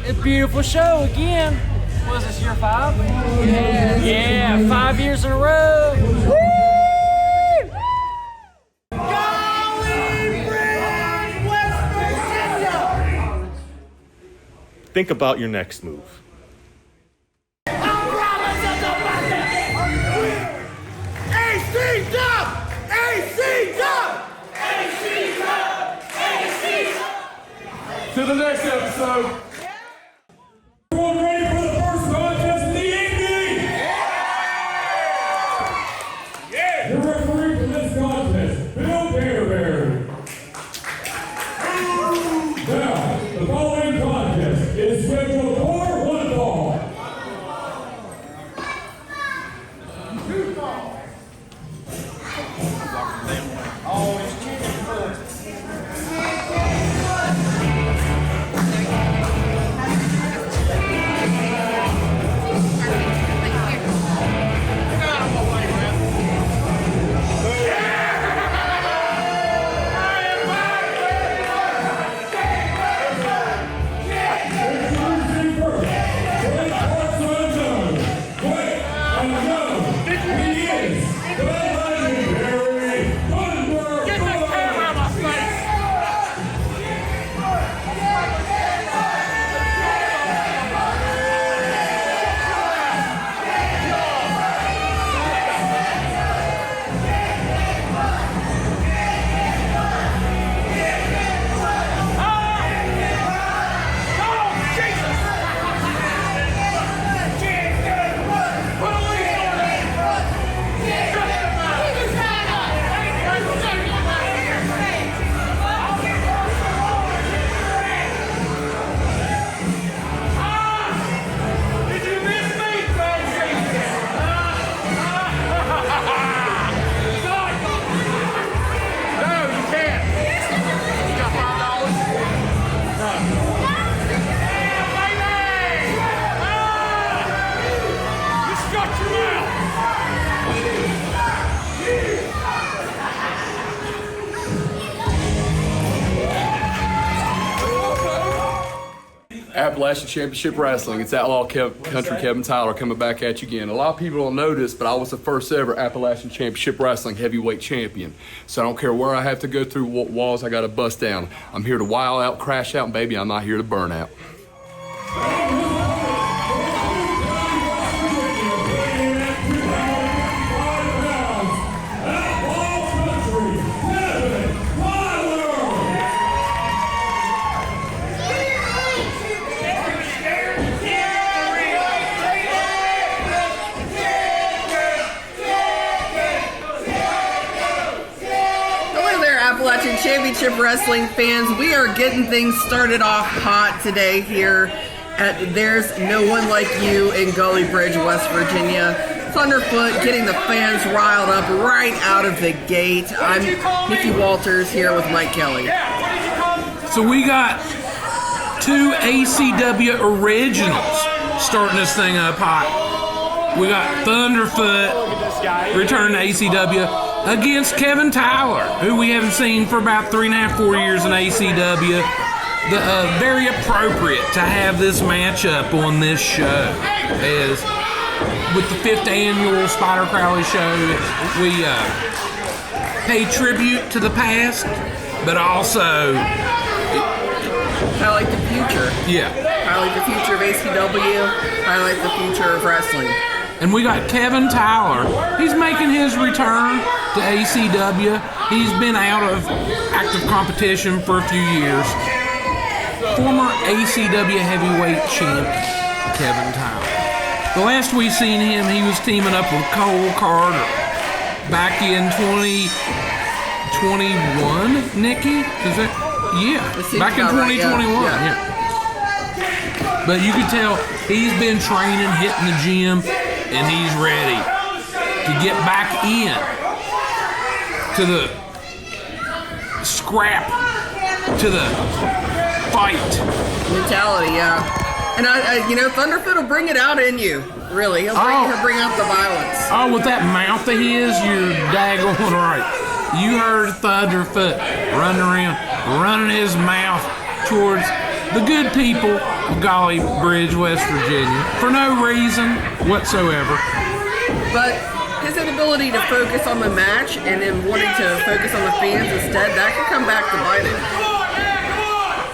a beautiful show again. Was this year 5? Yeah, 5 years in a row. Woo! Gauley Bridge, West Virginia. Think about your next move. To the next episode. Everyone ready for the first contest in the evening? Yeah! The referee for this contest, Bill Bearberry. Now, the following contest is scheduled for one ball. Two ball. Oh, it's chicken foot. Appalachian Championship Wrestling. It's Outlaw Country Kevin Tyler coming back at you again. A lot of people don't know this, but I was the first ever Appalachian Championship Wrestling heavyweight champion. So I don't care where I have to go through, what walls I got to bust down. I'm here to wild out, crash out, and baby, I'm not here to burn out. Appalachian Championship Wrestling fans, we are getting things started off hot today here at There's No One Like You in Gauley Bridge, West Virginia. Thunderfoot getting the fans riled up right out of the gate. I'm Nikki Walters here with Mike Kelly. So we got two ACW originals starting this thing up hot. We got Thunderfoot returning to ACW against Kevin Tyler, who we haven't seen for about 3.5, 4 years in ACW. Very appropriate to have this matchup on this show, as with the 5th annual Spyder Crowley show, we pay tribute to the past, but also highlight the future. Yeah. Highlight the future of ACW, highlight the future of wrestling. And we got Kevin Tyler. He's making his return to ACW. He's been out of active competition for a few years. Former ACW heavyweight champ Kevin Tyler. The last we seen him, he was teaming up with Cole Carter back in 2021. Nikki, is that? Yeah, back in 2021. Right, yeah. But you could tell he's been training, hitting the gym, and he's ready to get back in to the scrap, to the fight mentality. Yeah, and I Thunderfoot will bring it out in you. Really, he'll bring out the violence. Oh, with that mouth of his, you're daggone right. You heard Thunderfoot running around, running his mouth towards the good people of Gauley Bridge, West Virginia, for no reason whatsoever. But his inability to focus on the match and then wanting to focus on the fans instead, that could come back to bite him.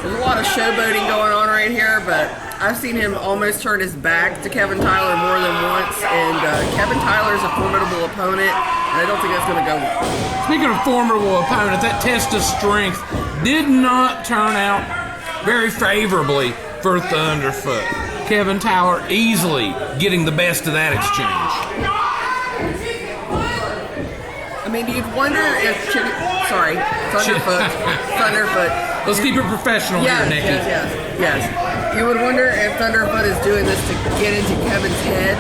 There's a lot of showboating going on right here, but I've seen him almost turn his back to Kevin Tyler more than once, and Kevin Tyler's a formidable opponent, and I don't think that's going to go well. Speaking of formidable opponent, that test of strength did not turn out very favorably for Thunderfoot. Kevin Tyler easily getting the best of that exchange. I mean, you'd wonder if Thunderfoot. Let's keep it professional here, Nikki. Yes. You would wonder if Thunderfoot is doing this to get into Kevin's head,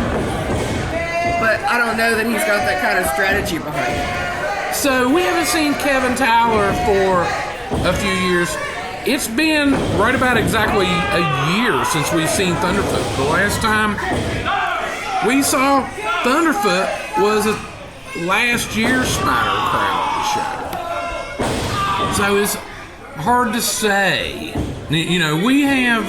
but I don't know that he's got that kind of strategy behind it. So we haven't seen Kevin Tyler for a few years. It's been right about exactly a year since we've seen Thunderfoot. The last time we saw Thunderfoot was at last year's Spyder Crowley show. So it's hard to say. You know, we have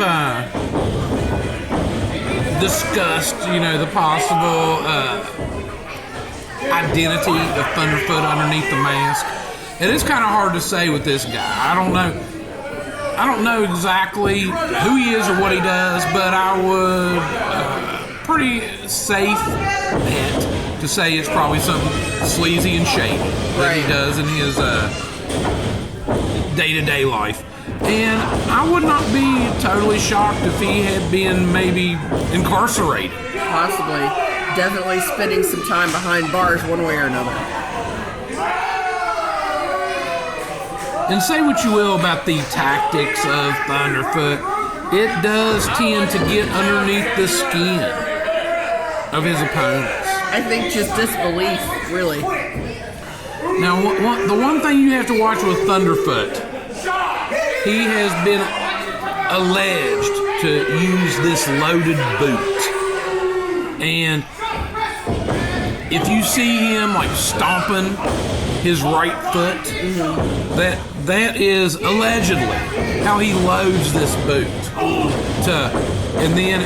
discussed, the possible identity of Thunderfoot underneath the mask. And it's kind of hard to say with this guy. I don't know exactly who he is or what he does, but I would pretty safe bet to say it's probably something sleazy and shady that he does in his day-to-day life. And I would not be totally shocked if he had been maybe incarcerated. Possibly. Definitely spending some time behind bars one way or another. And say what you will about the tactics of Thunderfoot, it does tend to get underneath the skin of his opponents. I think just disbelief, really. Now, the one thing you have to watch with Thunderfoot, he has been alleged to use this loaded boot. And if you see him like stomping his right foot, that is allegedly how he loads this boot. And then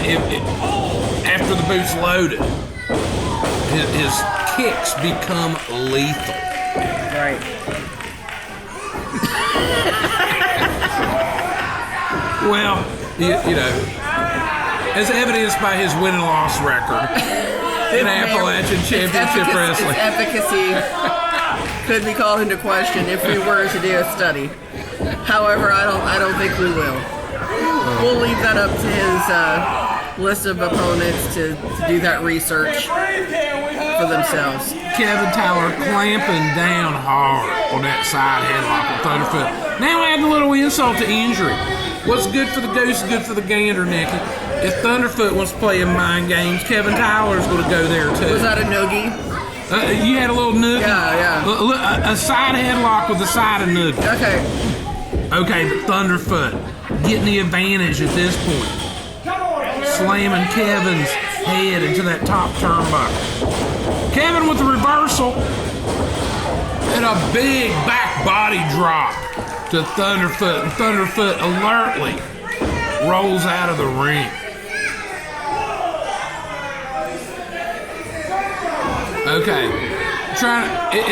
after the boot's loaded, his kicks become lethal. Right. Well, you know, as evidenced by his win-loss record in Appalachian Championship Wrestling. His efficacy could be called into question if we were to do a study. However, I don't think we will. We'll leave that up to his list of opponents to do that research for themselves. Kevin Tyler clamping down hard on that side headlock with Thunderfoot. Now adding a little insult to injury. What's good for the goose is good for the gander, Nikki. If Thunderfoot wants to play in mind games, Kevin Tyler's going to go there too. Was that a noogie? You had a little noogie? Yeah. A side headlock with a side of noogie. Okay, but Thunderfoot getting the advantage at this point. Slamming Kevin's head into that top turnbuckle. Kevin with the reversal. And a big back body drop to Thunderfoot. And Thunderfoot alertly rolls out of the ring. Okay.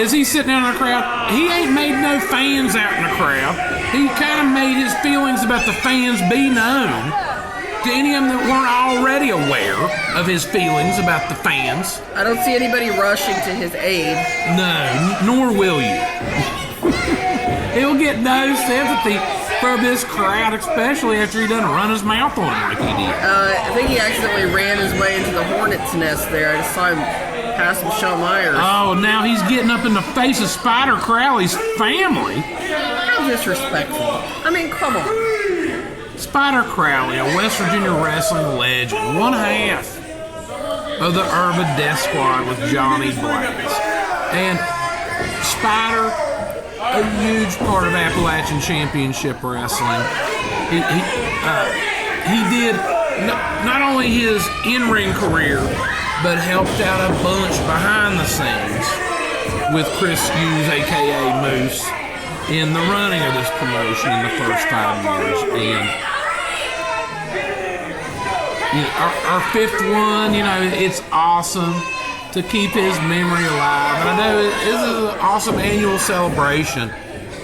Is he sitting down in the crowd? He ain't made no fans out in the crowd. He kind of made his feelings about the fans be known to any of them that weren't already aware of his feelings about the fans. I don't see anybody rushing to his aid. No, nor will you. He'll get no sympathy from this crowd, especially after he done run his mouth on him like he did. I think he accidentally ran his way into the hornet's nest there. I just saw him pass Michelle Myers. Oh, now he's getting up in the face of Spyder Crowley's family. How disrespectful. I mean, come on. Spyder Crowley, a West Virginia wrestling legend, one half of the Urban Death Squad with Johnny Blaze. And Spyder, a huge part of Appalachian Championship Wrestling. He did not only his in-ring career, but helped out a bunch behind the scenes with Chris Hughes, a.k.a. Moose, in the running of this promotion in the first 5 years. And our fifth one, it's awesome to keep his memory alive. And I know this is an awesome annual celebration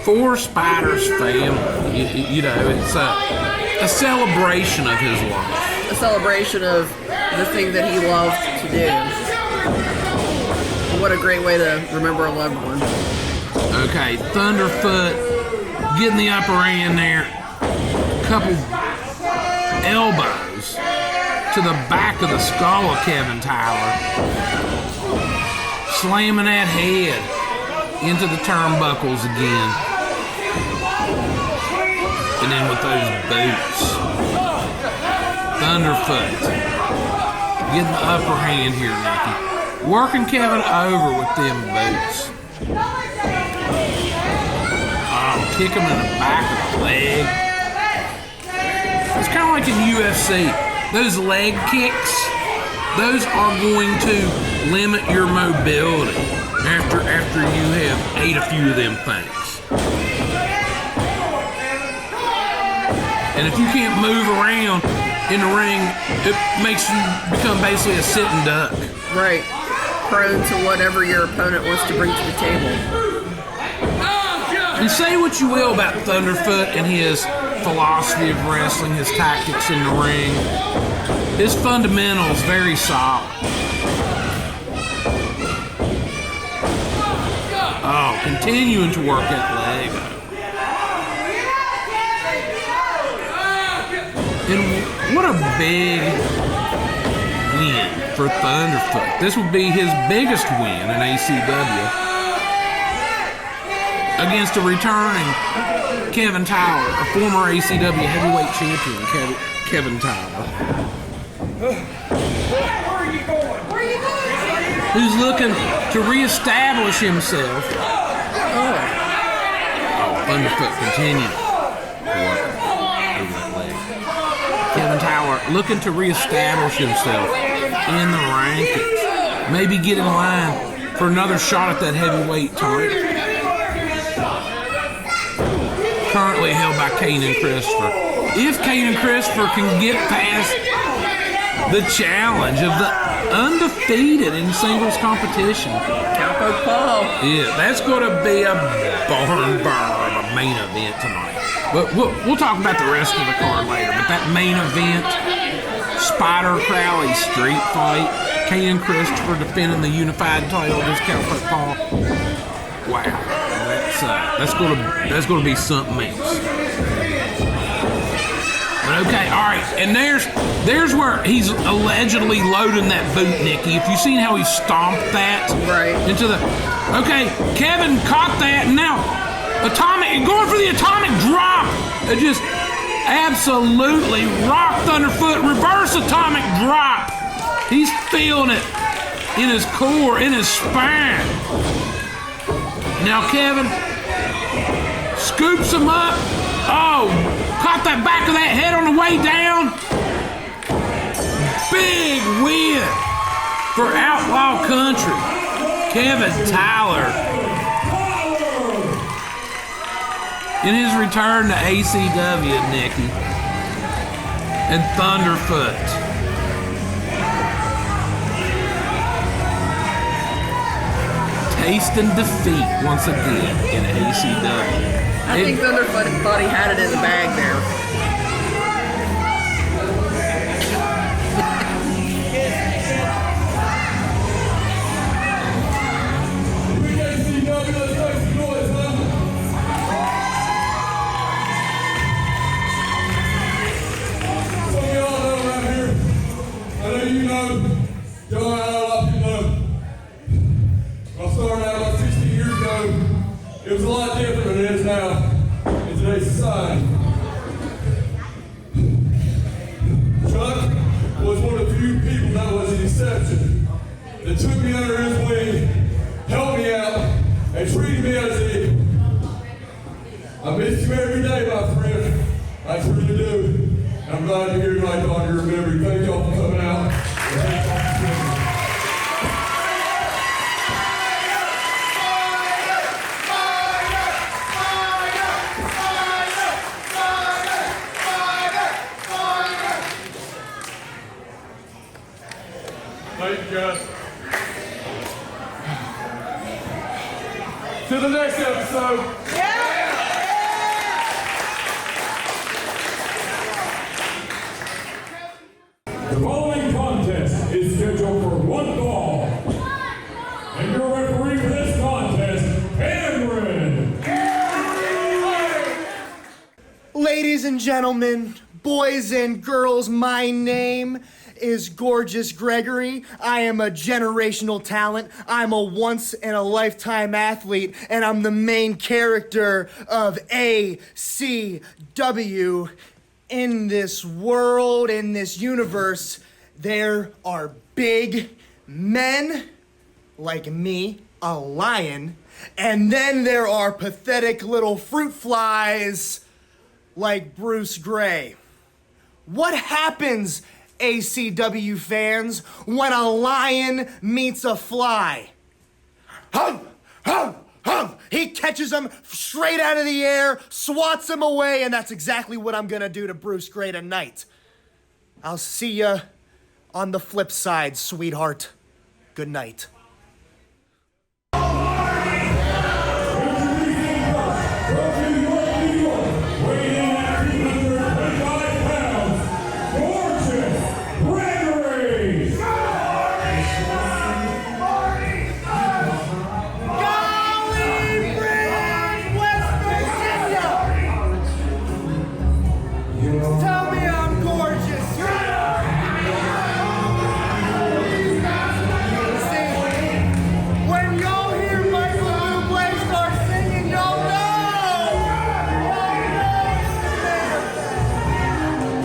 for Spyder's family. It's a celebration of his life. A celebration of the thing that he loved to do. What a great way to remember a loved one. Okay, Thunderfoot getting the upper hand there. Couple elbows to the back of the skull of Kevin Tyler. Slamming that head into the turnbuckles again. And then with those boots. Thunderfoot getting the upper hand here, Nikki. Working Kevin over with them boots. Oh, kick him in the back of the leg. It's kind of like in UFC. Those leg kicks, those are going to limit your mobility after you have ate a few of them things. And if you can't move around in the ring, it makes you become basically a sitting duck. Right. Prone to whatever your opponent wants to bring to the table. And say what you will about Thunderfoot and his philosophy of wrestling, his tactics in the ring. His fundamentals very solid. Oh, continuing to work that leg. And what a big win for Thunderfoot. This would be his biggest win in ACW against a returning Kevin Tyler, a former ACW heavyweight champion, Kevin Tyler. Who's looking to reestablish himself. Oh, Thunderfoot continuing. Kevin Tyler looking to reestablish himself in the rankings. Maybe get in line for another shot at that heavyweight title. Currently held by Canaan Kristopher. If Canaan Kristopher can get past the challenge of the undefeated in singles competition. Cowpoke Paul. Yeah, that's going to be a barn burner of a main event tonight. But we'll talk about the rest of the card later. But that main event, Spyder Crowley street fight, Canaan Kristopher defending the unified title against Cowpoke Paul. Wow, that's going to be something else. But okay, all right, and there's where he's allegedly loading that boot, Nikki. If you've seen how he stomped that into the, okay, Kevin caught that, and now going for the atomic drop. It just absolutely rocked Thunderfoot. Reverse atomic drop. He's feeling it in his core, in his spine. Now Kevin scoops him up. Oh, caught that back of that head on the way down. Big win for Outlaw Country. Kevin Tyler in his return to ACW, Nikki. And Thunderfoot. Tasting defeat once again in ACW. I think Thunderfoot thought he had it in the bag there. It was a lot different than it is now in today's society. Chuck was one of the few people that was an exception, that took me under his wing, helped me out, and treated me as an equal. I miss you every day, my friend. I truly do. I'm glad you're here tonight to honor your memory. Thank y'all for coming out. Thank you, guys. To the next episode. The following contest is scheduled for one fall. And your referee for this contest, Hamrick. Ladies and gentlemen, boys and girls, my name is Gorgeous Gregory. I am a generational talent. I'm a once-in-a-lifetime athlete, and I'm the main character of ACW. In this world, in this universe, there are big men like me, a lion, and then there are pathetic little fruit flies like Bruce Gray. What happens, ACW fans, when a lion meets a fly? Hum, hum, hum. He catches him straight out of the air, swats him away, and that's exactly what I'm gonna do to Bruce Gray tonight. I'll see ya on the flip side, sweetheart. Good night. Tell me I'm gorgeous. See, when y'all hear Michael Bublé start singing, y'all know.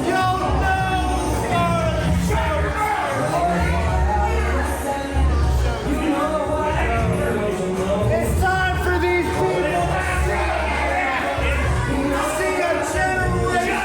Y'all know. It's time for these people to see a generation.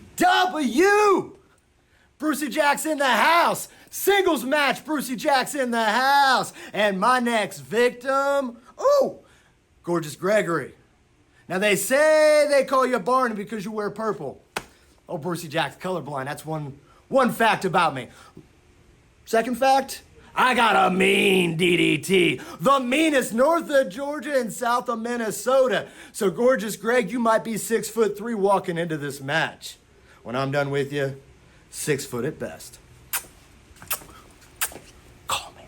ACW! Brucey Jack's in the house. Singles match, Brucey Jack's in the house. And my next victim, ooh, Gorgeous Gregory. Now they say they call you Barney because you wear purple. Oh, Brucey Jack's colorblind. That's one fact about me. Second fact, I got a mean DDT. The meanest north of Georgia and south of Minnesota. So Gorgeous Greg, you might be 6'3" walking into this match. When I'm done with you, 6 foot at best. Call me.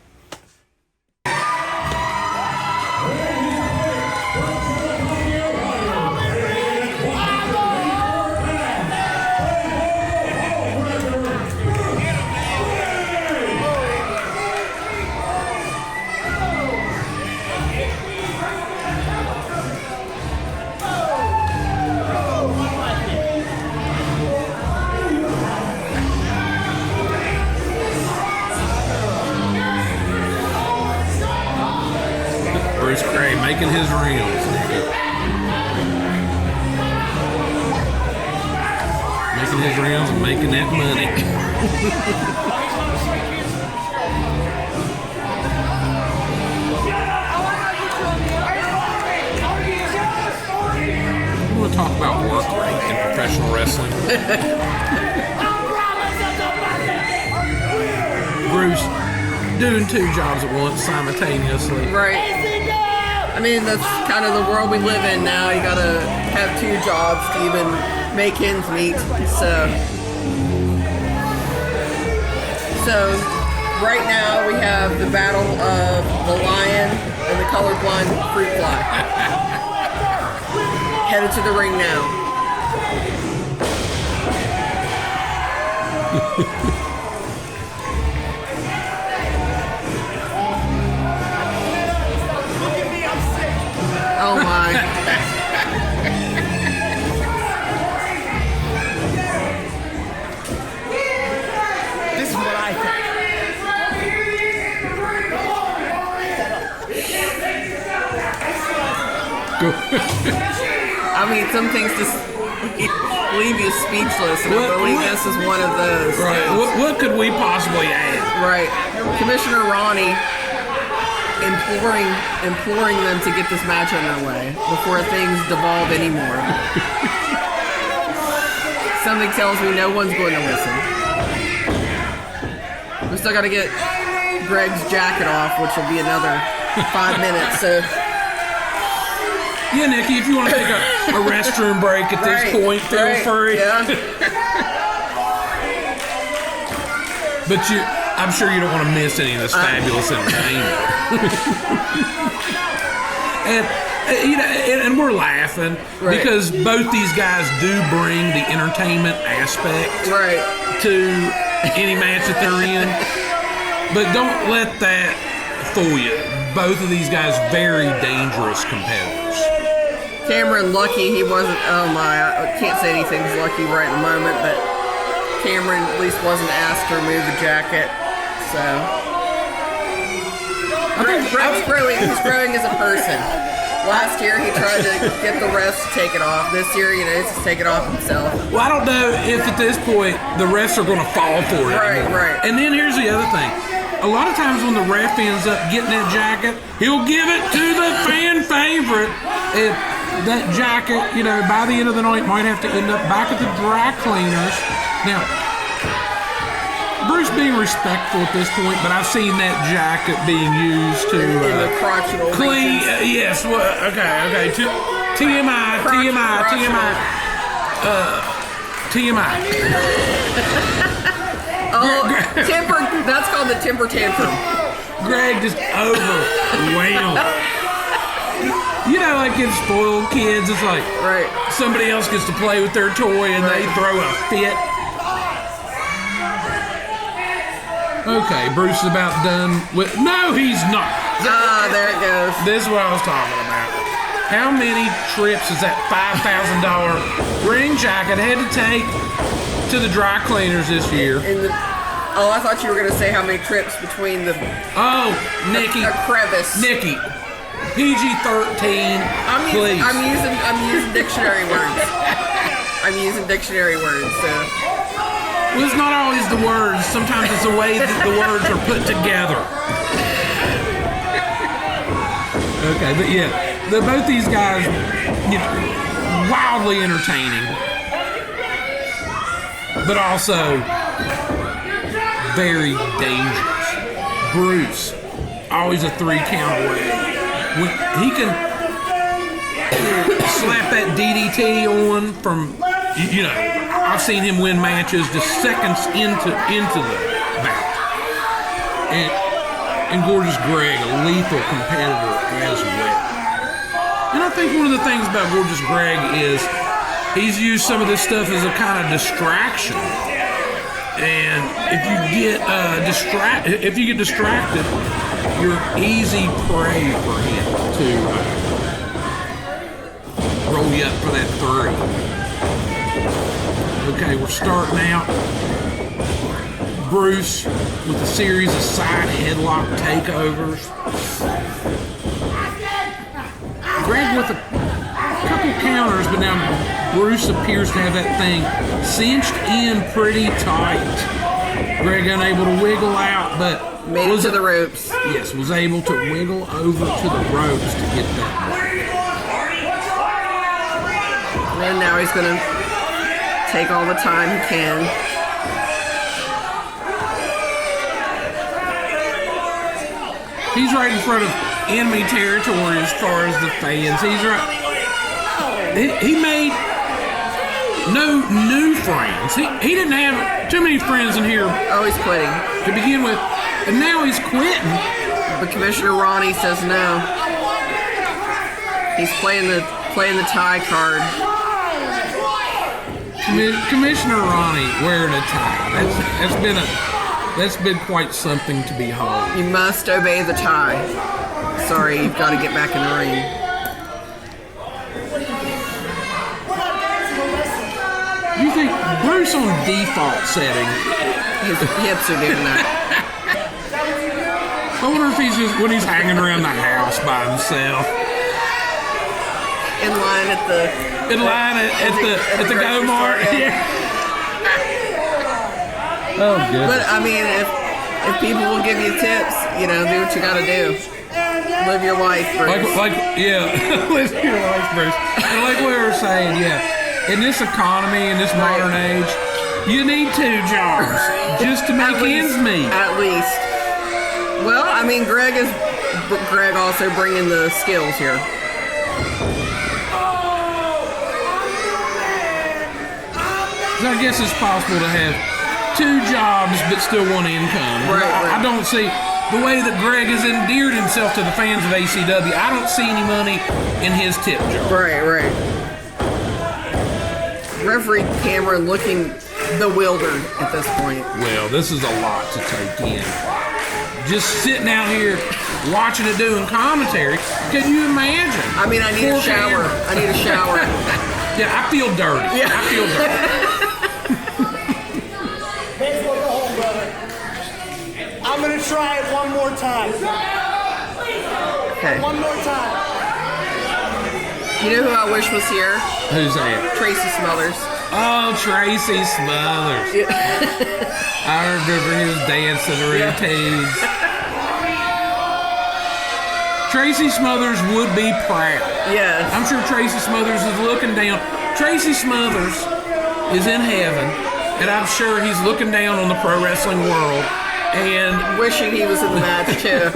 Bruce Gray making his rounds, nigga. Making his rounds and making that money. You want to talk about work rate in professional wrestling? Bruce doing 2 jobs at once simultaneously. Right. I mean, that's kind of the world we live in now. You gotta have 2 jobs to even make ends meet. So right now we have the battle of the lion and the colorblind fruit fly. Headed to the ring now. I mean, some things just leave you speechless, and I believe this is one of those. Right. What could we possibly add? Right. Commissioner Ronnie imploring them to get this match underway before things devolve anymore. Something tells me no one's going to listen. We still got to get Greg's jacket off, which will be another 5 minutes. So. Yeah, Nikki, if you want to take a restroom break at this point, feel free. Yeah. But I'm sure you don't want to miss any of this fabulous entertainment. and we're laughing because both these guys do bring the entertainment aspect to any match that they're in. But don't let that fool you. Both of these guys very dangerous competitors. Cameron lucky he wasn't. Oh my! I can't say anything's lucky right in the moment, but Cameron at least wasn't asked to remove the jacket. So Greg's growing as a person. Last year he tried to get the refs to take it off. This year, he's just take it off himself. Well, I don't know if at this point the refs are going to fall for it. Right. And then here's the other thing. A lot of times when the ref ends up getting that jacket, he'll give it to the fan favorite. That jacket, by the end of the night might have to end up back at the dry cleaners. Now, Bruce being respectful at this point, but I've seen that jacket being used to clean. Yes. Well, okay. TMI. Temper. That's called the temper tantrum. Greg just overwhelmed. Like in spoiled kids, it's like somebody else gets to play with their toy and they throw a fit. Okay, Bruce is about done with. No, he's not. There it goes. This is what I was talking about. How many trips is that $5,000 ring jacket had to take to the dry cleaners this year? I thought you were going to say how many trips between the. Oh, Nikki. A crevice. Nikki. PG-13, please. I'm using dictionary words. I'm using dictionary words. So. Well, it's not always the words. Sometimes it's the way that the words are put together. Okay, but yeah, both these guys, wildly entertaining, but also very dangerous. Bruce, always a 3 count away. When he can slap that DDT on from, I've seen him win matches just seconds into the bout. And Gorgeous Greg, a lethal competitor as well. And I think one of the things about Gorgeous Greg is he's used some of this stuff as a kind of distraction. And if you get distracted, you're easy prey for him to roll you up for that 3. Okay, we're starting out. Bruce with a series of side headlock takeovers. Greg with a couple counters, but now Bruce appears to have that thing cinched in pretty tight. Greg unable to wiggle out, but made it to the ropes. Yes, was able to wiggle over to the ropes to get that one. And now he's going to take all the time he can. He's right in front of enemy territory as far as the fans. He's right. He made no new friends. He didn't have too many friends in here. Oh, he's quitting. To begin with. And now he's quitting. But Commissioner Ronnie says no. He's playing the tie card. Commissioner Ronnie wearing a tie. That's been quite something to behold. You must obey the tie. Sorry, you've got to get back in the ring. You think Bruce on default setting? His hips are doing that. I wonder if he's just when he's hanging around the house by himself. in line at the at the Go Mart. Yeah. Oh, good. But I mean, if people will give you tips, you know, do what you gotta do. Live your life, Bruce. Live your life, Bruce. And like we were saying, in this economy, in this modern age, you need 2 jobs just to make ends meet. At least. Well, I mean, Greg also bringing the skills here. So I guess it's possible to have 2 jobs but still one income. Right. I don't see the way that Greg has endeared himself to the fans of ACW. I don't see any money in his tip jar. Right. Referee Cameron looking bewildered at this point. Well, this is a lot to take in. Just sitting out here watching it doing commentary. Can you imagine? I mean, I need a shower. I need a shower. Yeah, I feel dirty. Yeah. I feel dirty. I'm gonna try it one more time. Okay. One more time. You know who I wish was here? Who's that? Tracy Smothers. Oh, Tracy Smothers. Yeah. I remember his dancing routines. Tracy Smothers would be proud. Yes. I'm sure Tracy Smothers is looking down. Tracy Smothers is in heaven, and I'm sure he's looking down on the pro wrestling world and wishing he was in the match too.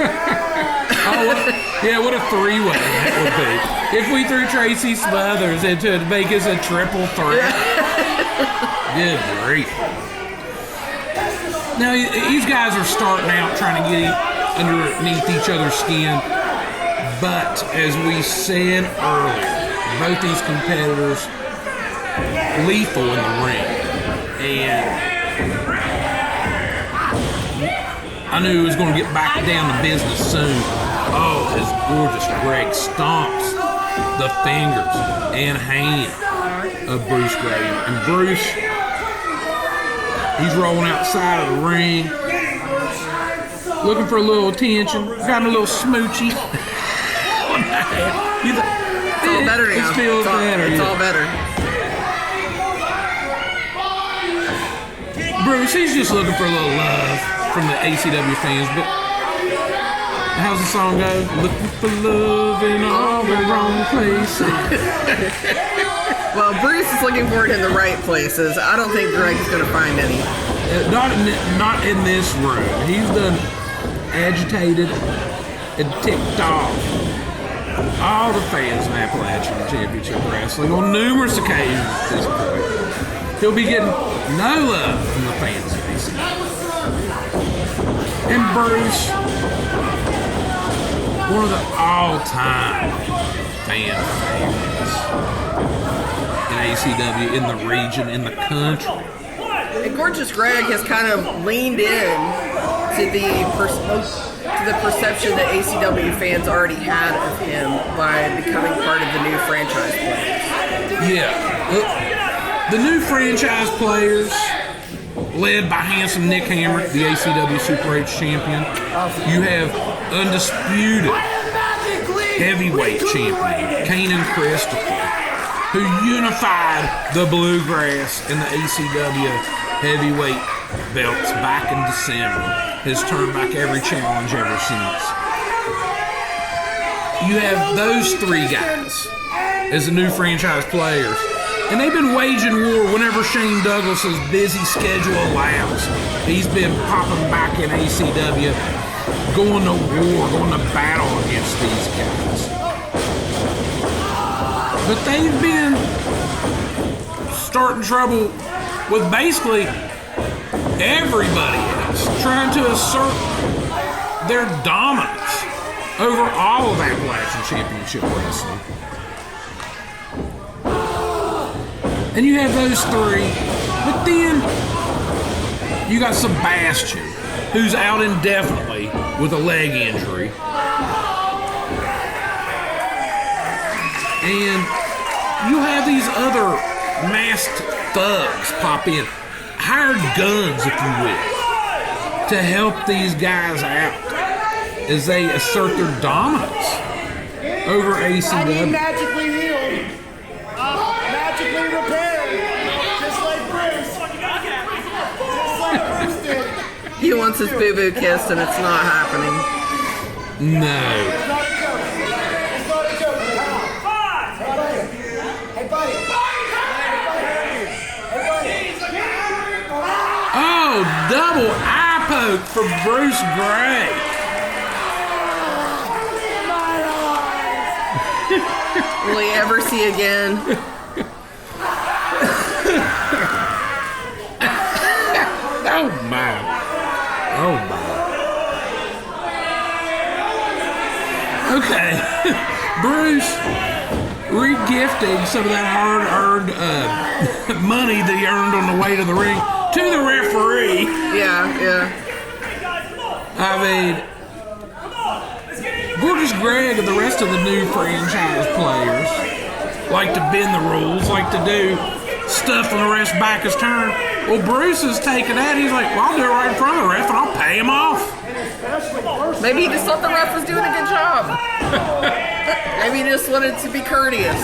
What a 3-way that would be. If we threw Tracy Smothers into it to make us a triple threat. Good grief. Now, these guys are starting out trying to get underneath each other's skin. But, as we said earlier, both these competitors lethal in the ring. And I knew he was going to get back down to business soon. Oh, his gorgeous Greg stomps the fingers and hand of Bruce Graham. And Bruce, he's rolling outside of the ring, looking for a little attention, got a little smoochy. It's all better now. It's all better. Bruce, he's just looking for a little love from the ACW fans, but how's the song go? Looking for love in all the wrong places. Well, Bruce is looking for it in the right places. I don't think Greg's going to find any. Not in this room. He's done agitated and ticked off all the fans of Appalachian Championship Wrestling on numerous occasions at this point. He'll be getting no love from the fans of ACW. And Bruce, one of the all-time fan favorites in ACW, in the region, in the country. And Gorgeous Greg has kind of leaned in to the perception that ACW fans already had of him by becoming part of the new franchise players. Yeah. The new franchise players, led by handsome Nick Hamrick, the ACW Super H champion. You have undisputed heavyweight champion Canaan Kristopher, who unified the Bluegrass and the ACW heavyweight belts back in December. Has turned back every challenge ever since. You have those 3 guys as the new franchise players. And they've been waging war whenever Shane Douglas's busy schedule allows. He's been popping back in ACW, going to war, going to battle against these guys. But they've been starting trouble with basically everybody else, trying to assert their dominance over all of Appalachian Championship Wrestling. And you have those 3, but then you got Sebastian, who's out indefinitely with a leg injury. And you have these other masked thugs pop in, hired guns, if you will, to help these guys out as they assert their dominance over ACW. Magically healed. wants his boo-boo kissed, and it's not happening. No. Oh, double eye poke for Bruce Gray. Will he ever see again? Oh my. Oh my. Okay. Bruce re-gifting some of that hard-earned money that he earned on the way to the ring to the referee. Yeah. I mean, Gorgeous Greg and the rest of the new franchise players like to bend the rules, like to do stuff when the ref's back is turned. Well, Bruce is taking that. He's like, well, I'll do it right in front of the ref and I'll pay him off. Maybe he just thought the ref was doing a good job. Maybe he just wanted to be courteous.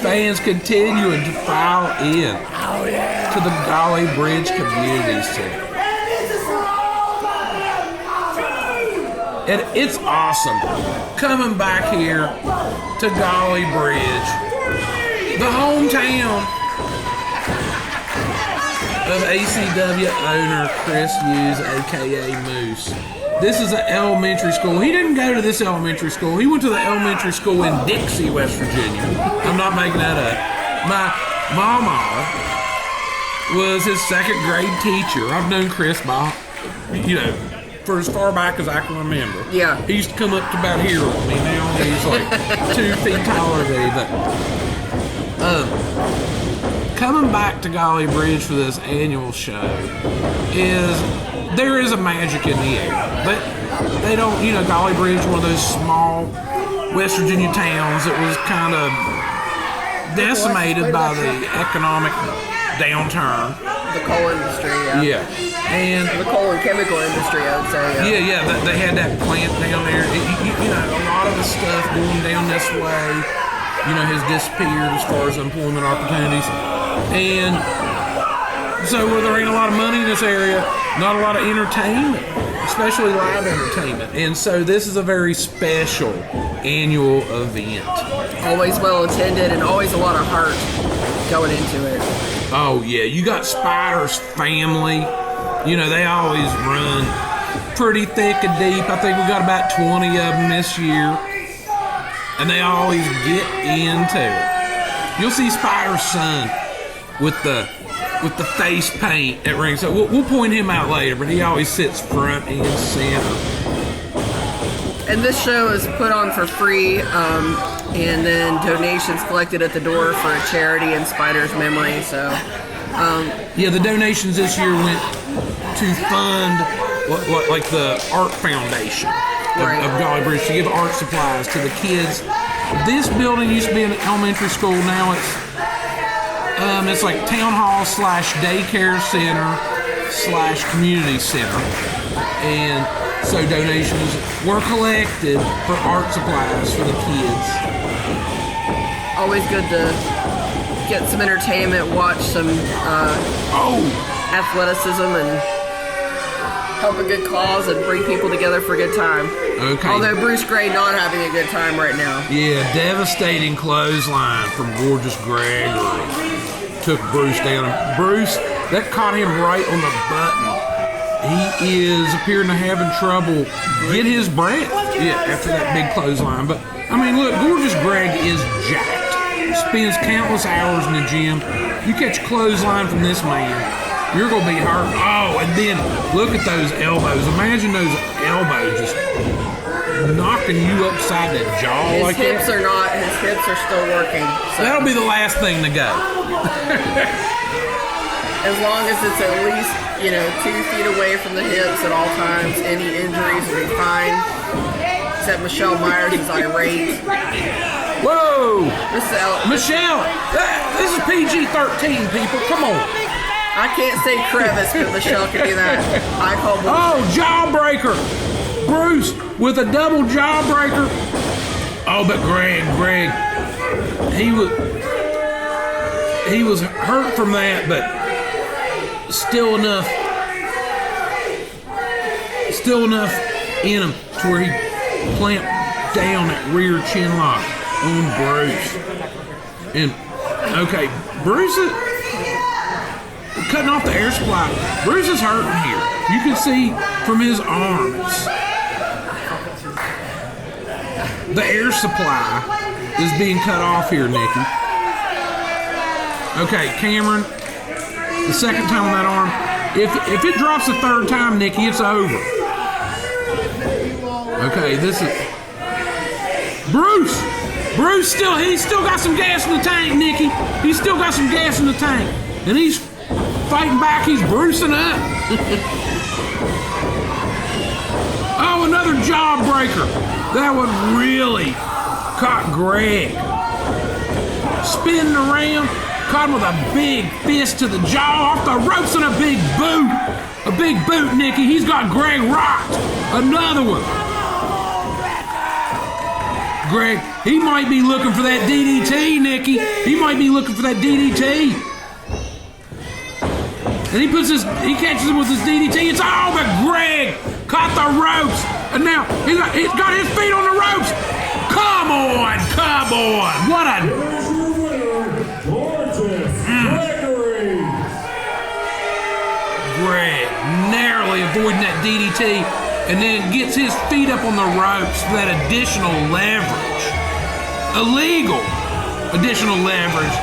Fans continuing to file in to the Gauley Bridge Community Center. And it's awesome coming back here to Gauley Bridge, the hometown of ACW owner Chris Hughes, aka Moose. This is an elementary school. He didn't go to this elementary school. He went to the elementary school in Dixie, West Virginia. I'm not making that up. My mama was his second grade teacher. I've known Chris by, for as far back as I can remember. Yeah. He used to come up to about here with me. Now he's like 2 feet taller than me. But coming back to Gauley Bridge for this annual show there is a magic in the air. But they don't, Gauley Bridge, one of those small West Virginia towns that was kind of decimated by the economic downturn. The coal industry, Yeah. And the coal and chemical industry, I would say. Yeah, they had that plant down there. A lot of the stuff going down this way, has disappeared as far as employment opportunities. And so where there ain't a lot of money in this area, not a lot of entertainment, especially live entertainment. And so this is a very special annual event. Always well attended and always a lot of heart going into it. Oh yeah, you got Spyder's family. They always run pretty thick and deep. I think we got about 20 of them this year. And they always get into it. You'll see Spyder's son with the face paint at ring. So we'll point him out later, but he always sits front and center. And this show is put on for free, and then donations collected at the door for a charity in Spyder's memory. So, the donations this year went to fund like the art foundation of Gauley Bridge to give art supplies to the kids. This building used to be an elementary school. Now it's like town hall / daycare center / community center, and so donations were collected for art supplies for the kids. Always good to get some entertainment, watch some athleticism, and help a good cause and bring people together for a good time. Okay. Although Bruce Gray not having a good time right now. Yeah, devastating clothesline from Gorgeous Gregory. Took Bruce down. Bruce, that caught him right on the button. He is appearing to having trouble get his breath. Yeah, after that big clothesline. But, look, Gorgeous Greg is jacked. Spends countless hours in the gym. You catch a clothesline from this man, you're going to be hurt. Oh, and then look at those elbows. Imagine those elbows just knocking you upside the jaw like that. His hips are still working. So. That'll be the last thing to go. As long as it's at least, 2 feet away from the hips at all times, any injuries will be fine. Except Michelle Myers is irate. Whoa! Michelle! This is PG-13, people. Come on. I can't say crevice, but Michelle can do that. I call bullshit. Oh, jawbreaker! Bruce with a double jawbreaker. Oh, but Greg, he was hurt from that, but still enough in him to where he clamped down that rear chin lock on Bruce. And okay, Bruce is cutting off the air supply. Bruce is hurting here. You can see from his arms. The air supply is being cut off here, Nikki. Okay, Cameron, the second time on that arm. If it drops the third time, Nikki, it's over. Okay, this is Bruce. Bruce he's still got some gas in the tank, Nikki. He's still got some gas in the tank. And he's fighting back, he's bruising up. Oh, another jawbreaker. That one really caught Greg. Spinning around, caught him with a big fist to the jaw, off the ropes, and a big boot. A big boot, Nikki. He's got Greg rocked. Another one. Greg, he might be looking for that DDT, Nikki. He might be looking for that DDT. And he catches him with his DDT. It's all but Greg caught the ropes. And now he's got his feet on the ropes. Come on. What a... Gregory. Greg narrowly avoiding that DDT and then gets his feet up on the ropes for that additional leverage. Illegal additional leverage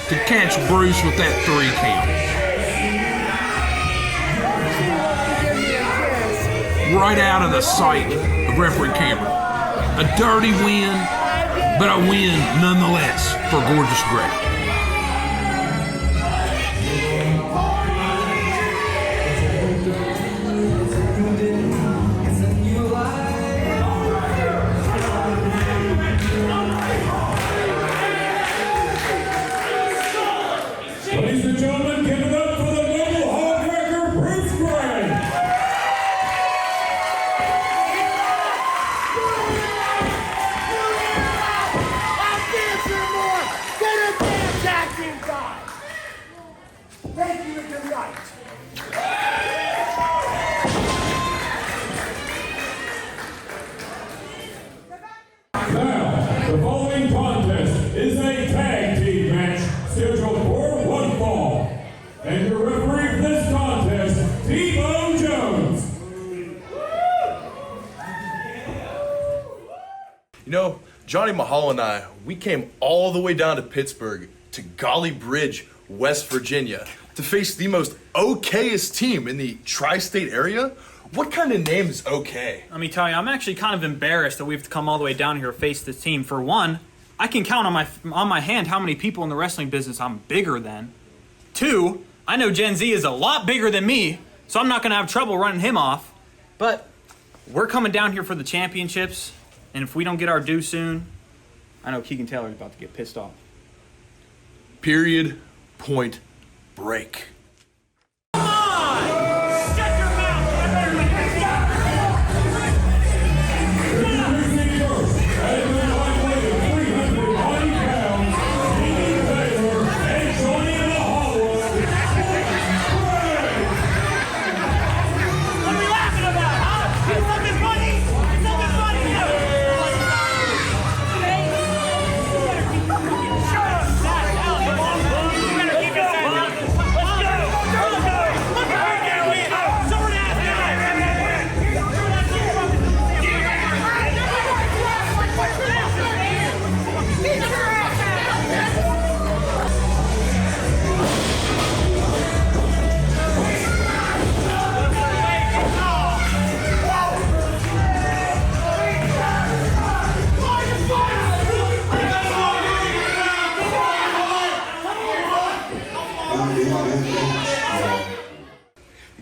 to catch Bruce with that 3 count. Right out of the sight of referee Cameron. A dirty win, but a win nonetheless for Gorgeous Greg. Ladies and gentlemen, give it up for the local hardworker, Bruce Greg. Thank you and good night. Now, the following contest is a tag team match scheduled for 1 fall. And your referee for this contest, T-Bo Jones. You know, Johnny Mahal and I, we came all the way down to Pittsburgh to Gauley Bridge, West Virginia, to face the most okayest team in the tri-state area. What kind of name is okay? Let me tell you, I'm actually kind of embarrassed that we have to come all the way down here to face this team. For one, I can count on my hand how many people in the wrestling business I'm bigger than. 2, I know GenZ is a lot bigger than me, so I'm not going to have trouble running him off. But we're coming down here for the championships, and if we don't get our due soon, I know Keegan Taylor's about to get pissed off. Period. Point. Break.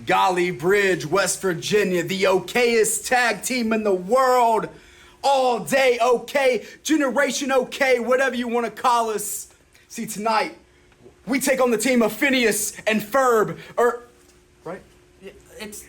Gauley Bridge, West Virginia, the okayest tag team in the world. All day okay, generation okay, whatever you want to call us. See, tonight, we take on the team of Phineas and Ferb, right? It's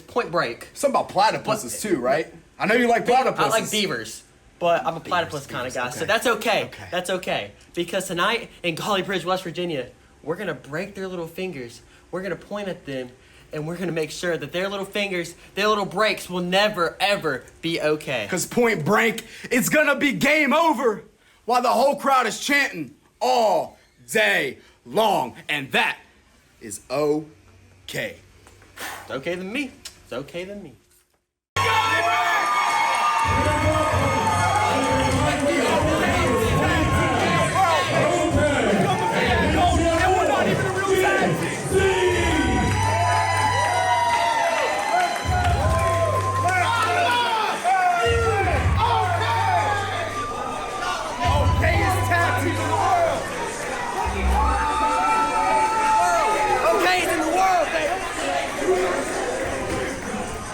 Point Break. Something about platypuses too, right? I know you like platypuses. I like beavers. but I'm a platypus kind of guy, so that's okay. That's okay. Because tonight in Gauley Bridge, West Virginia, we're going to break their little fingers. We're going to point at them, and we're going to make sure that their little fingers, their little breaks will never, ever be okay. Because point blank, it's going to be game over while the whole crowd is chanting all day long. And that is okay. It's okay than me. It's okay than me.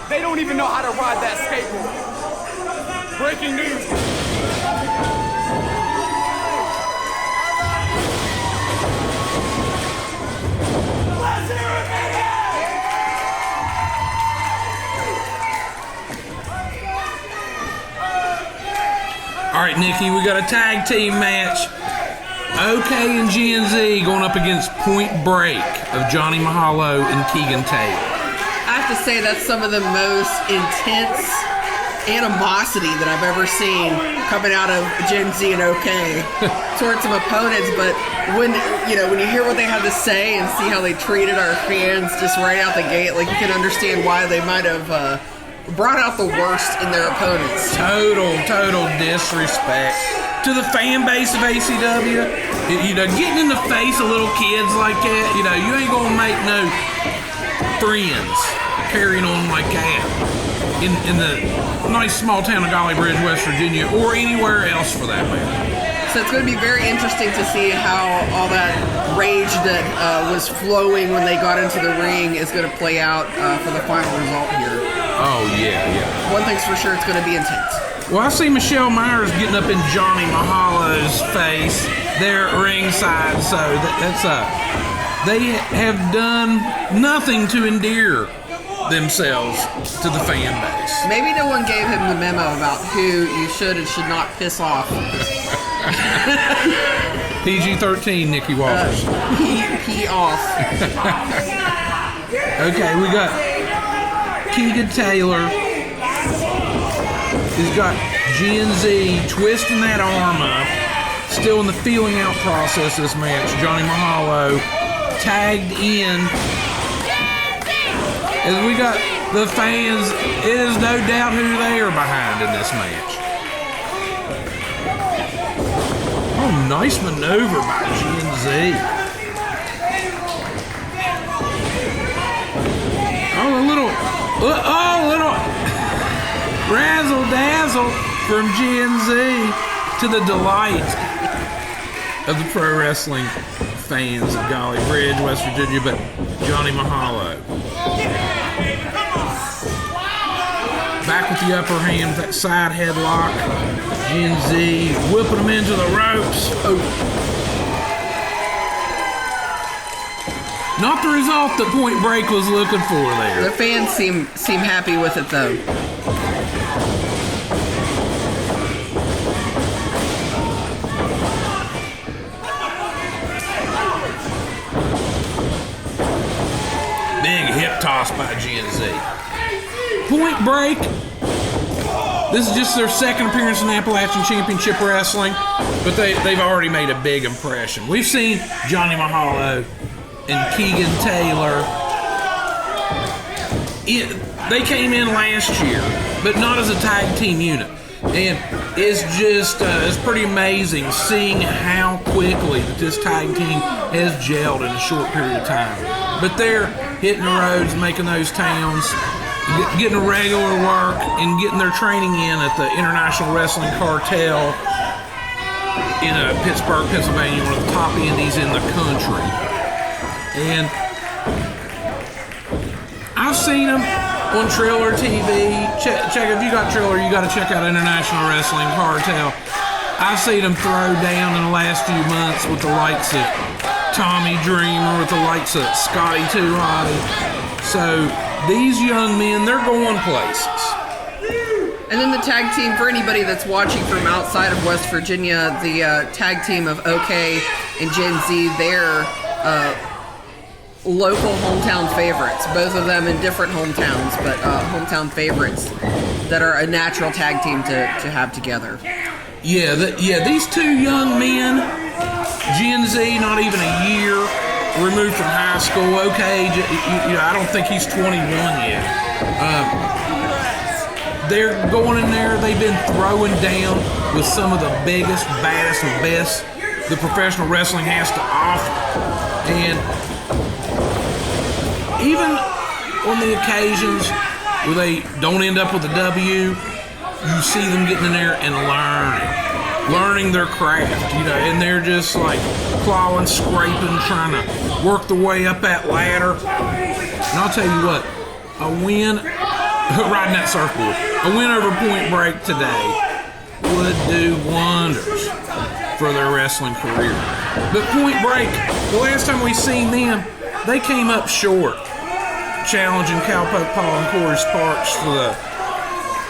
They don't even know how to ride that skateboard. Breaking news. All right, Nikki, we got a tag team match. OK and GenZ going up against Point Break of Johnny Mahalo and Keegan Taylor. I have to say that's some of the most intense animosity that I've ever seen coming out of GenZ and OK towards some opponents. But when you hear what they have to say and see how they treated our fans just right out the gate, like you can understand why they might have brought out the worst in their opponents. Total disrespect to the fan base of ACW. Getting in the face of little kids like that, you ain't gonna make no friends carrying on like that in the nice small town of Gauley Bridge, West Virginia, or anywhere else for that matter. So it's going to be very interesting to see how all that rage that was flowing when they got into the ring is going to play out for the final result here. Oh, yeah. One thing's for sure, it's going to be intense. Well, I see Michelle Myers getting up in Johnny Mahalo's face there at ringside, so that's they have done nothing to endear themselves to the fan base. Maybe no one gave him the memo about who you should and should not piss off. PG-13, Nikki Walters. Pee off. Okay, we got Keegan Taylor. He's got GenZ twisting that arm up. Still in the feeling out process this match. Johnny Mahalo tagged in. As we got the fans, it is no doubt who they are behind in this match. Oh, nice maneuver by GenZ. Oh, a little razzle dazzle from GenZ to the delight of the pro wrestling fans of Gauley Bridge, West Virginia, but Johnny Mahalo. Back with the upper hand with that side headlock. GenZ whipping him into the ropes. Oh. Not the result that Point Break was looking for there. The fans seem happy with it though. Big hip toss by GenZ. Point Break. This is just their second appearance in Appalachian Championship Wrestling, but they've already made a big impression. We've seen Johnny Mahalo and Keegan Taylor. They came in last year, but not as a tag team unit. And it's just, it's pretty amazing seeing how quickly that this tag team has gelled in a short period of time. But they're hitting the roads, making those towns, getting regular work, and getting their training in at the International Wrestling Cartel in Pittsburgh, Pennsylvania, one of the top indies in the country. And I've seen them on Triller TV. Check if you got Triller, you got to check out International Wrestling Cartel. I've seen them throw down in the last few months with the likes of Tommy Dreamer, with the likes of Scotty Too Hotty. So these young men, they're going places. And then the tag team, for anybody that's watching from outside of West Virginia, the tag team of OK and GenZ, they're local hometown favorites. Both of them in different hometowns, but hometown favorites that are a natural tag team to have together. Yeah, these two young men, GenZ, not even a year removed from high school. OK, I don't think he's 21 yet. They're going in there. They've been throwing down with some of the biggest, baddest, and best the professional wrestling has to offer. And even on the occasions where they don't end up with a W, you see them getting in there and learning their craft, and they're just like clawing, scraping, trying to work their way up that ladder. And I'll tell you what, a win, riding that surfboard, a win over Point Break today would do wonders for their wrestling career. But Point Break, the last time we seen them, they came up short, challenging Cowpoke, Paul, and Corey Sparks for the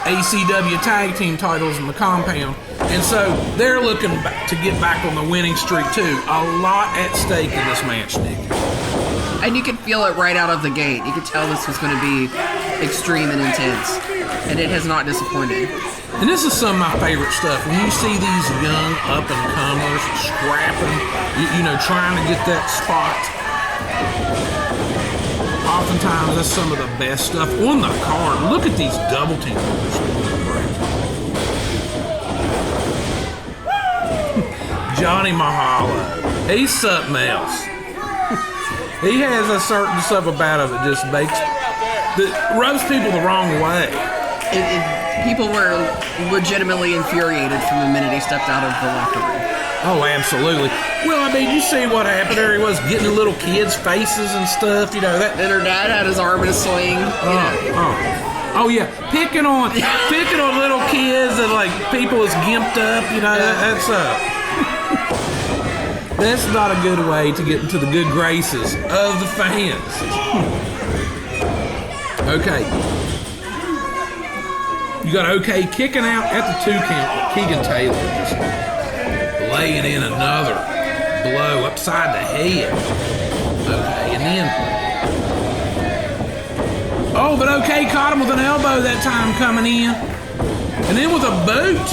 ACW tag team titles in the compound. And so they're looking to get back on the winning streak too. A lot at stake in this match, Nick. And you could feel it right out of the gate. You could tell this was going to be extreme and intense. And it has not disappointed. And this is some of my favorite stuff. When you see these young up-and-comers scrapping, trying to get that spot. Oftentimes, that's some of the best stuff on the card. Look at these double team moves. Johnny Mahalo. He's something else. He has a certain stuff about him that just rubs people the wrong way. People were legitimately infuriated from the minute he stepped out of the locker room. Oh, absolutely. Well, I mean, you see what happened there. He was getting the little kids' faces and stuff, that. And her dad had his arm in a sling. Oh yeah, picking on little kids and like people is gimped up. That's not a good way to get into the good graces of the fans. Okay. You got OK kicking out at the 2 count. Keegan Taylor just laying in another blow upside the head. Okay, and then... Oh, but OK caught him with an elbow that time coming in. And then with a boot.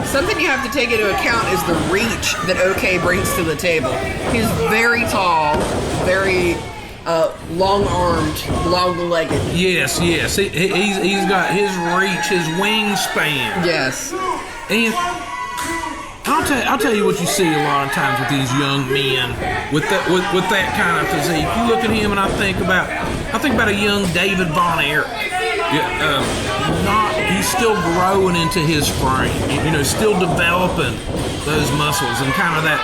Something you have to take into account is the reach that OK brings to the table. He's very tall, very long-armed, long-legged. Yes. He's got his reach, his wingspan. Yes. And I'll tell you what you see a lot of times with these young men with that kind of physique. You look at him and I think about a young David Von Erich. He's still growing into his frame, still developing those muscles and kind of that,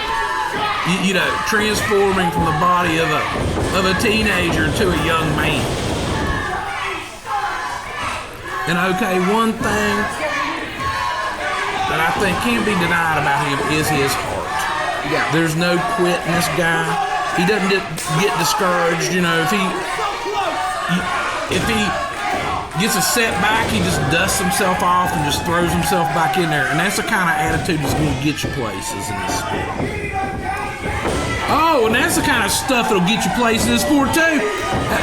transforming from the body of a teenager to a young man. And OK, one thing that I think can't be denied about him is his heart. Yeah. There's no quitting this guy. He doesn't get discouraged, if he gets a setback, he just dusts himself off and just throws himself back in there. And that's the kind of attitude that's going to get you places in this sport. Oh, and that's the kind of stuff that'll get you places in this sport too.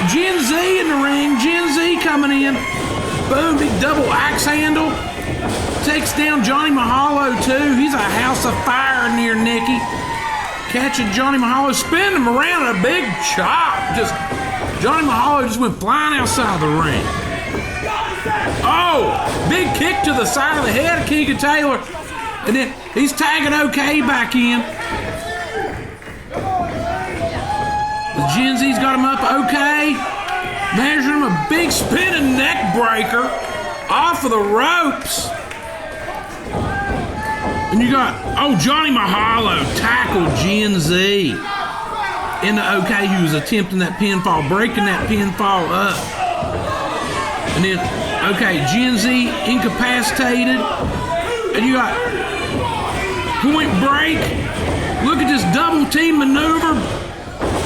GenZ in the ring. GenZ coming in. Boom, big double axe handle. Takes down Johnny Mahalo too. He's a house of fire near Nikki. Catching Johnny Mahalo, spinning him around a big chop. Johnny Mahalo just went flying outside the ring. Oh, big kick to the side of the head of Keegan Taylor. And then he's tagging OK back in. GenZ's got him up, OK. Measuring him a big spinning neck breaker off of the ropes. And you got, Johnny Mahalo tackled GenZ into OK, who was attempting that pinfall, breaking that pinfall up. And then, OK, GenZ incapacitated. And you got Point Break. Look at this double team maneuver.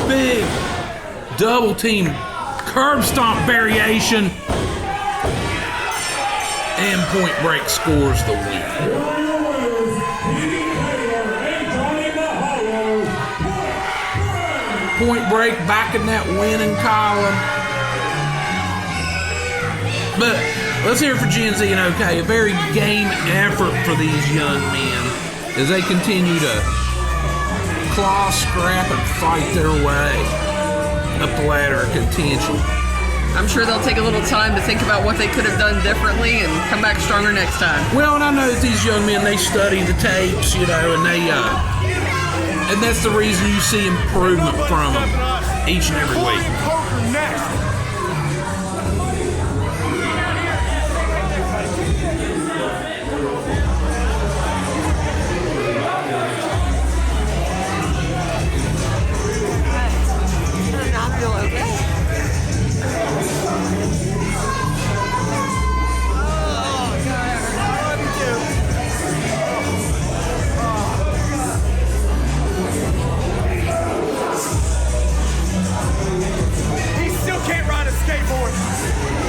Big double team curb stomp variation. And Point Break scores the win. Point Break back in that winning column. But let's hear it for GenZ and OK. A very game effort for these young men as they continue to claw, scrap, and fight their way up the ladder of contention. I'm sure they'll take a little time to think about what they could have done differently and come back stronger next time. Well, and I know that these young men, they study the tapes, and and that's the reason you see improvement from them each and every week. I feel okay.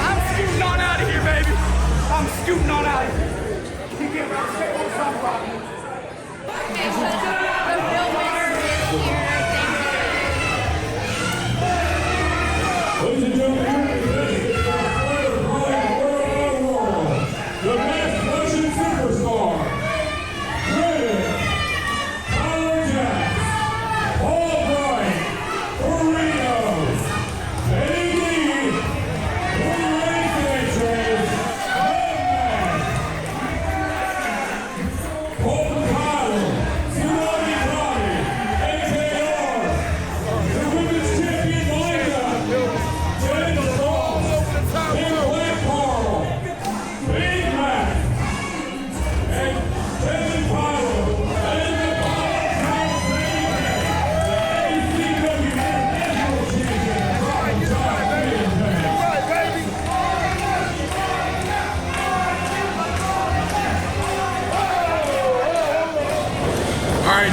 I'm scooting on out of here, baby. I'm scooting on out of here. You get around skateboard, so I'm rocking. Ladies and gentlemen, the next Russian superstar, Red, Tyler Jack, Paul Bright, Torino,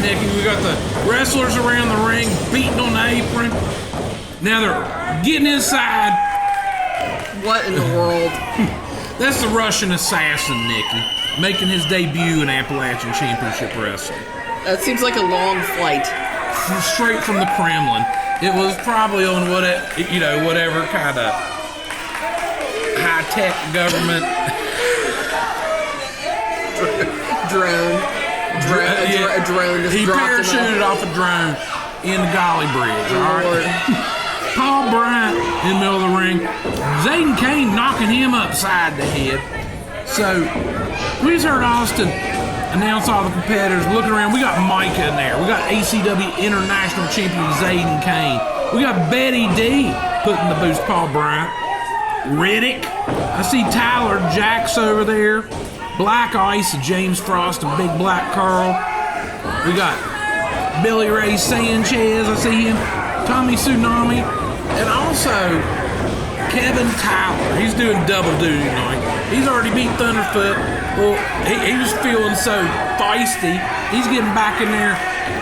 Nikki, we got the wrestlers around the ring beating on the apron. Now they're getting inside. What in the world? That's the Russian assassin, Nikki, making his debut in Appalachian Championship Wrestling. That seems like a long flight. Straight from the Kremlin. It was probably on whatever kind of high-tech government drone. A drone just he dropped parachuted off a drone in the Gauley Bridge. All right. Paul Bryant in the middle of the ring. Zayden Kane knocking him upside the head. So we just heard Austin announce all the competitors. Looking around, we got Micah in there. We got ACW International Champion Zayden Kane. We got Betty D putting the boost Paul Bryant. Riddick. I see Tyler Jacks over there. Black Ice, James Frost, and Big Black Carl. We got Billy Ray Sanchez, I see him. Tommy Tsunami. And also Kevin Tyler. He's doing double duty tonight. He's already beat Thunderfoot. Well, he was feeling so feisty. He's getting back in there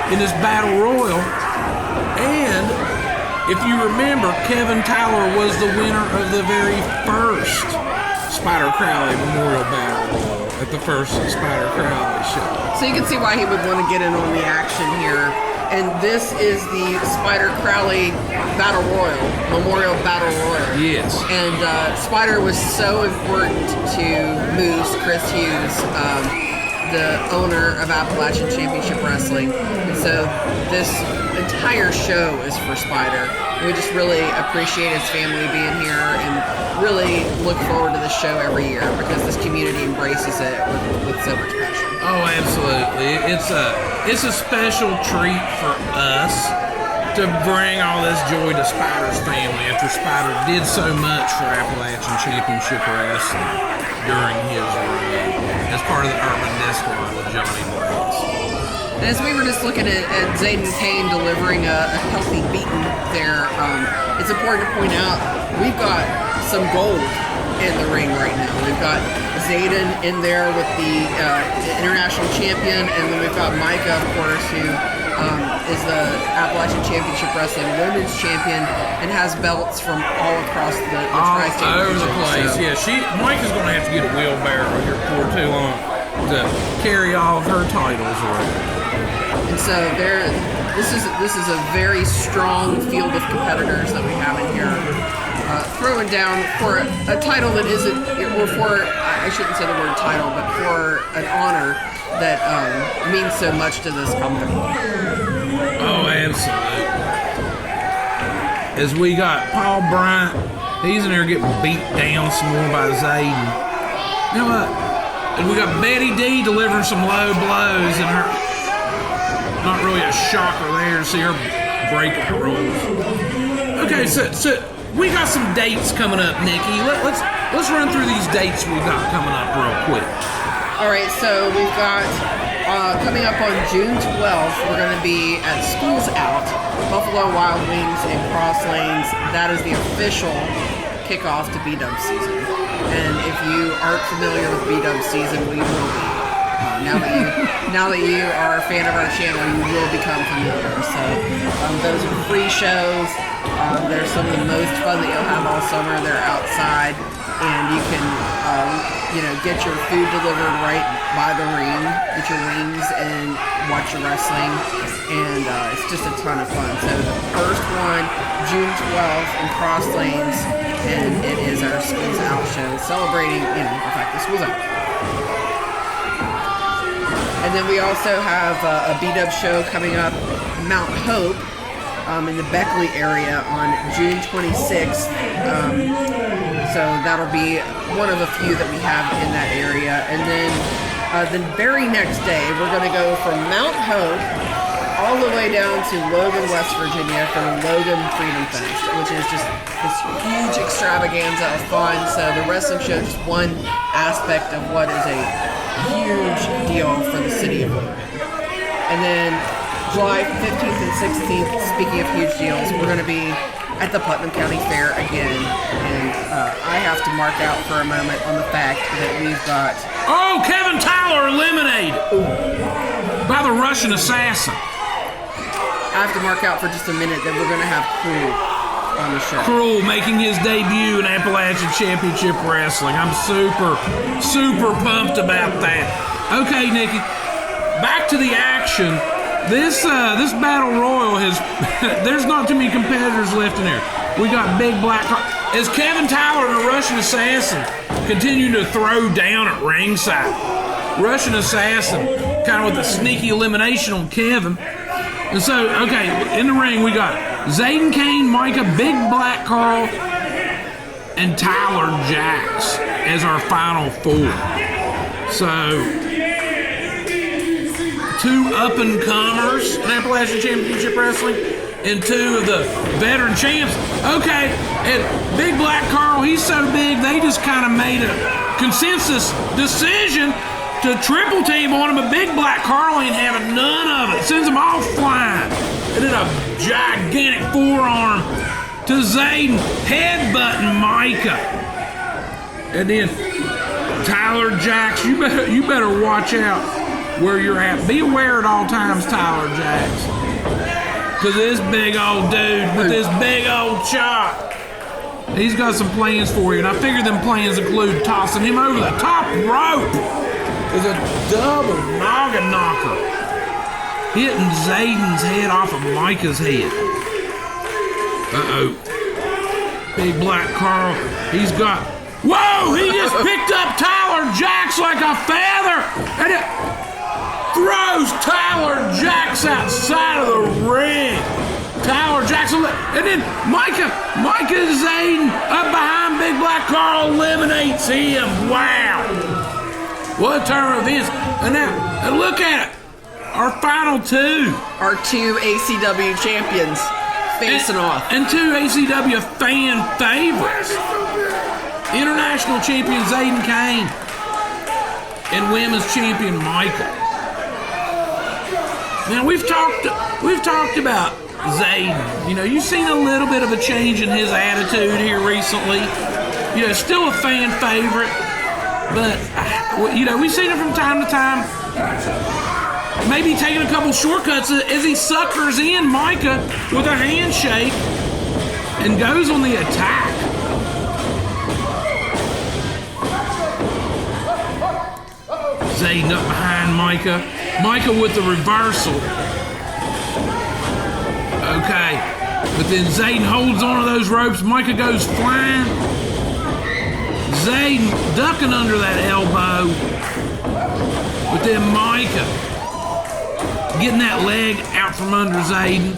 in this battle royal. And if you remember, Kevin Tyler was the winner of the very first Spyder Crowley Memorial Battle Royal at the first Spyder Crowley show. So you can see why he would want to get in on the action here. And this is the Spyder Crowley Battle Royal, Memorial Battle Royal. Yes. And Spyder was so important to Moose, Chris Hughes, the owner of Appalachian Championship Wrestling. And so this entire show is for Spyder. We just really appreciate his family being here and really look forward to the show every year because this community embraces it with so much passion. Oh, absolutely. It's a special treat for us to bring all this joy to Spyder's family after Spyder did so much for Appalachian Championship Wrestling during his reign as part of the Urban Death Squad with Johnny Blaze. And as we were just looking at Zayden Kane delivering a healthy beating there, it's important to point out we've got some gold in the ring right now. We've got Zayden in there with the international champion, and then we've got Micah, of course, who is the Appalachian Championship Wrestling Women's Champion and has belts from all across the tri-state all over the region. place. So, Yeah, Micah's going to have to get a wheelbarrow here before too long to carry all of her titles around. and so this is a very strong field of competitors that we have in here. Throwing down for a title that isn't, or for, I shouldn't say the word title, but for an honor that means so much to this company. Oh, absolutely. As we got Paul Bryant, he's in there getting beat down some more by Zayden. You know what? And we got Betty D delivering some low blows, and her, not really a shocker there to see her breaking the rules. Okay, so we got some dates coming up, Nikki. Let's run through these dates we got coming up real quick. All right, so we've got coming up on June 12th, we're going to be at Schools Out, Buffalo Wild Wings and Cross Lanes. That is the official kickoff to B-Dub season. And if you aren't familiar with B-Dub season, we will be. Now that you are a fan of our channel, you will become familiar. So those are free shows. They're some of the most fun that you'll have all summer. They're outside, and you can get your food delivered right by the ring, get your wings, and watch your wrestling. And it's just a ton of fun. So the first one, June 12th in Cross Lanes, and it is our Schools Out show, celebrating the fact that school's out. And then we also have a B-Dub show coming up, Mount Hope, in the Beckley area on June 26th. So that'll be one of a few that we have in that area. And then the very next day, we're going to go from Mount Hope all the way down to Logan, West Virginia for the Logan Freedom Fest, which is just this huge extravaganza of fun. So the wrestling show is just one aspect of what is a huge deal for the city of Logan. And then July 15th and 16th, speaking of huge deals, we're going to be at the Putnam County Fair again. And I have to mark out for a moment on the fact that we've got... Oh, Kevin Tyler eliminated by the Russian assassin. I have to mark out for just a minute that we're going to have Cruel on the show. Cruel making his debut in Appalachian Championship Wrestling. I'm super pumped about that. Okay, Nikki, back to the action. This battle royal has there's not too many competitors left in there. We got Big Black as Kevin Tyler and the Russian Assassin continue to throw down at ringside. Russian Assassin kind of with a sneaky elimination on Kevin. And so, okay, in the ring we got Zayden Kane, Micah, Big Black Carl, and Tyler Jacks as our final four. So, two up-and-comers in Appalachian Championship Wrestling and two of the veteran champs. Okay, and Big Black Carl, he's so big, they just kind of made a consensus decision to triple team on him, but Big Black Carl ain't having none of it. Sends him all flying. And then a gigantic forearm to Zayden, headbutting Micah. And then Tyler Jacks, you better watch out where you're at. Be aware at all times, Tyler Jacks. Because this big old dude with this big old chop, he's got some plans for you. And I figure them plans include tossing him over the top rope. Is a double noggin knocker, hitting Zayden's head off of Micah's head. Big Black Carl, he's got... Whoa! He just picked up Tyler Jacks like a feather, and it throws Tyler Jacks outside of the ring. Tyler Jacks, and then Micah Zayden up behind Big Black Carl eliminates him. Wow! What a turn of events. And now, look at it. Our final two. Our two ACW champions facing off. And two ACW fan favorites. International champion Zayden Kane and women's champion Micah. Now, we've talked about Zayden. You know, you've seen a little bit of a change in his attitude here recently. You know, still a fan favorite. But, you know, we've seen it from time to time. maybe taking a couple shortcuts as he suckers in Micah with a handshake and goes on the attack. Zayden up behind Micah. Micah with the reversal. Okay, but then Zayden holds on to those ropes. Micah goes flying. Zayden ducking under that elbow. But then Micah getting that leg out from under Zayden.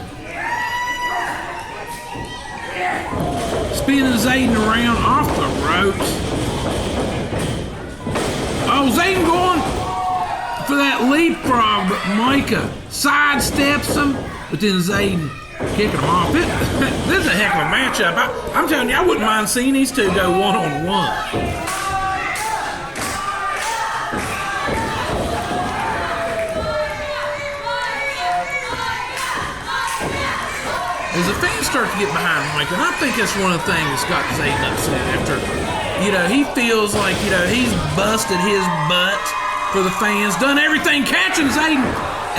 Spinning Zayden around off the ropes. Oh, Zayden going for that leapfrog, but Micah sidesteps him. But then Zayden kicking him off. This is a heck of a matchup. I'm telling you, I wouldn't mind seeing these two go one-on-one. As the fans start to get behind Mike, and I think that's one of the things that's got Zayden upset after, he feels like, he's busted his butt for the fans, done everything catching Zayden,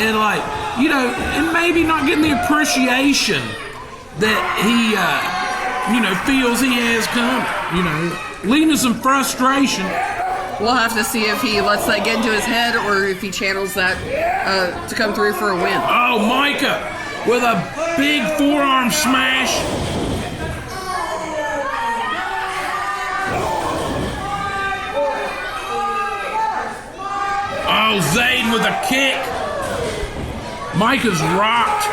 and and maybe not getting the appreciation that he, feels he has come, leading to some frustration. We'll have to see if he lets that get into his head or if he channels that to come through for a win. Oh, Micah with a big forearm smash. Oh, Zayden with a kick. Micah's rocked.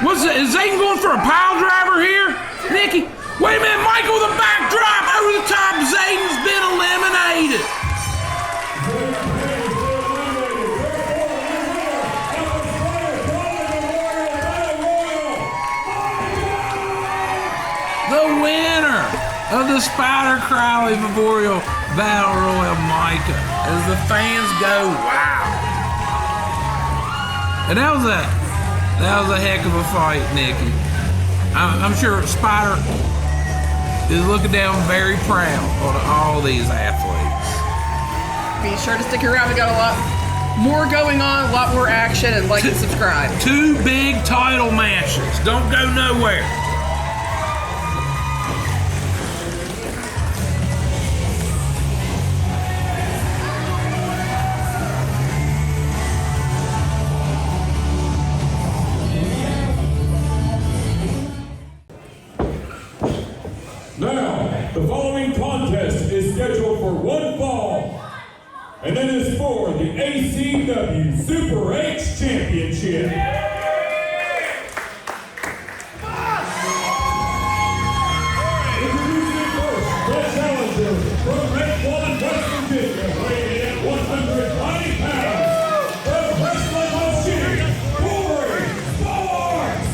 Is Zayden going for a pile driver here? Nikki, wait a minute, Micah with a backdrop over the top. Zayden's been eliminated. The winner of the Spyder Crowley Memorial Battle Royal, Micah. As the fans go, wow. And that was a heck of a fight, Nikki. I'm sure Spyder is looking down very proud on all these athletes. Be sure to stick around. We got a lot more going on, a lot more action, and like and subscribe. 2 big title matches. Don't go nowhere. Now, the following contest is scheduled for 1 fall, and it is for the ACW Super H Championship. Introducing first, the challenger from Red 1, West Virginia, weighing in at 190 pounds, the wrestling machine, Corey Sparks.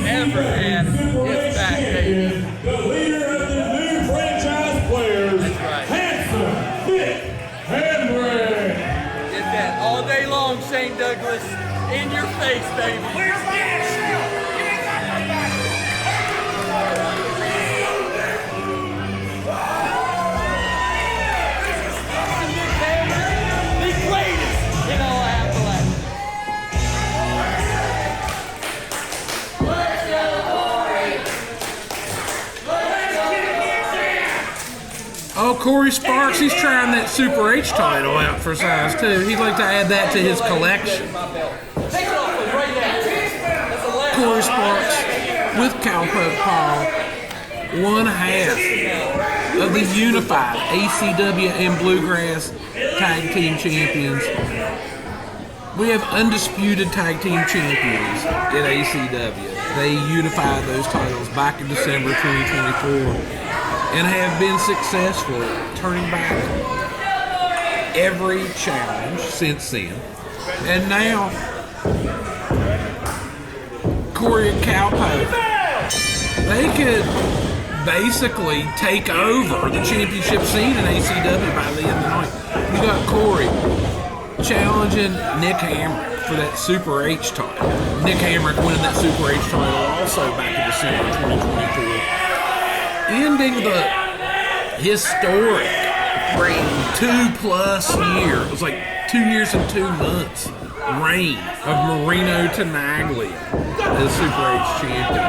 Ever had is back, baby. The leader of the new franchise players, That's right. handsome, fit, Hamrick. Did that all day long, Shane Douglas. In your face, baby. Where's my shield? Give me back my back. The greatest in all Appalachia. Oh, Corey Sparks, he's trying that Super H title out for size 2. He'd like to add that to his collection. Corey Sparks with Cowpoke Paul, 1/2 of the unified ACW and Bluegrass Tag Team Champions. We have undisputed Tag Team Champions in ACW. They unified those titles back in December 2024 and have been successful at turning back every challenge since then. And now, Corey and Cowpoke they could basically take over the championship scene in ACW by the end of the night. You got Corey challenging Nick Hamrick for that Super H title. Nick Hamrick winning that Super H title also back in December 2024. Ending the historic 2+ year, it was like 2 years and 2 months, reign of Marino Tenaglia as Super H champion.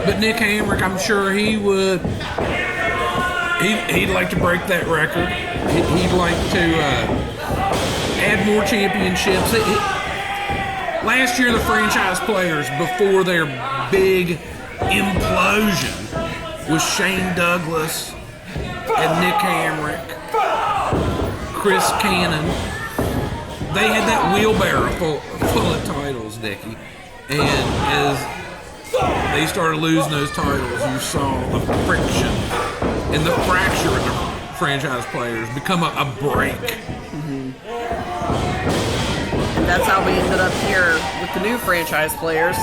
But Nick Hamrick, I'm sure he would. He'd like to break that record. He'd like to add more championships. Last year, the franchise players, before their big implosion, was Shane Douglas and Nick Hamrick, Chris Canaan. They had that wheelbarrow full of titles, Dickie. And as they started losing those titles, you saw the friction and the fracture in the franchise players become a break. Mm-hmm. And that's how we ended up here with the new franchise players.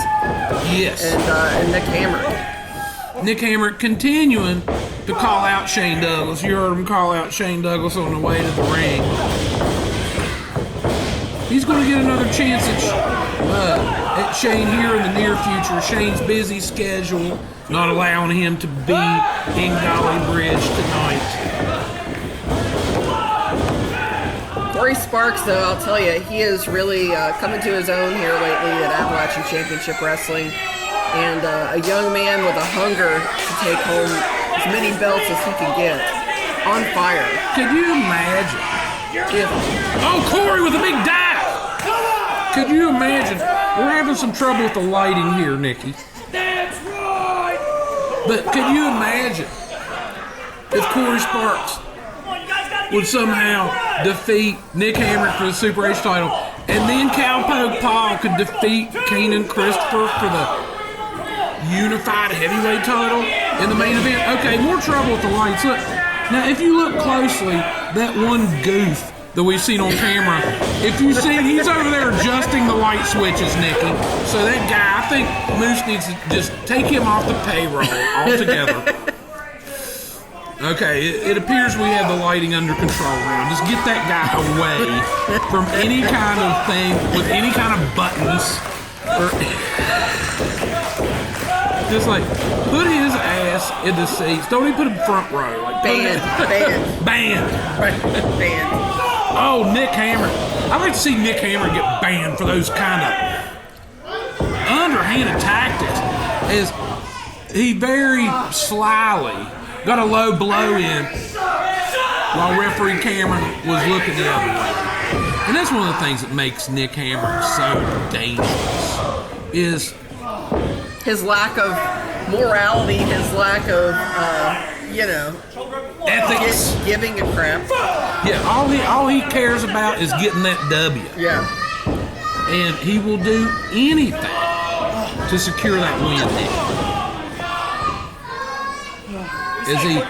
Yes. And Nick Hamrick. Nick Hamrick continuing to call out Shane Douglas. You heard him call out Shane Douglas on the way to the ring. He's going to get another chance at Shane here in the near future. Shane's busy schedule not allowing him to be in Gauley Bridge tonight. Corey Sparks, though, I'll tell you, he is really coming to his own here lately at Appalachian Championship Wrestling. And a young man with a hunger to take home as many belts as he can get. On fire. Could you imagine if... Oh, Corey with a big dive! Could you imagine? We're having some trouble with the lighting here, Nikki. That's right! But could you imagine if Corey Sparks would somehow defeat Nick Hamrick for the Super H title, and then Cowpoke Paul could defeat Canaan Kristopher for the unified heavyweight title in the main event? Okay, more trouble with the lights. Look, now if you look closely, that one goof that we've seen on camera, if you see, he's over there adjusting the light switches, Nikki. So that guy, I think Moose needs to just take him off the payroll altogether. Okay, it appears we have the lighting under control now. Just get that guy away from any kind of thing with any kind of buttons. Or just like, put his ass in the seats. Don't even put him front row. Like, Band. Oh, Nick Hamrick. I'd like to see Nick Hamrick get banned for those kind of underhanded tactics. As he very slyly got a low blow in while referee Cameron was looking the other way. And that's one of the things that makes Nick Hamrick so dangerous, is his lack of morality, his lack of, ethics. Giving a crap. Yeah, all he cares about is getting that W. Yeah. And he will do anything to secure that win, as he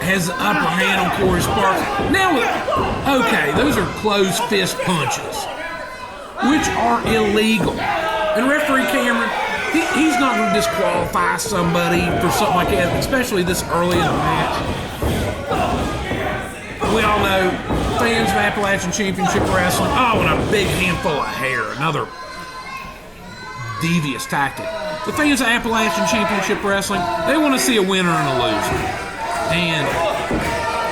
has the upper hand on Corey Sparks. Now, okay, those are closed fist punches, which are illegal. And referee Cameron, he's not going to disqualify somebody for something like that, especially this early in the match. We all know, fans of Appalachian Championship Wrestling, and a big handful of hair, another devious tactic. The fans of Appalachian Championship Wrestling, they want to see a winner and a loser. And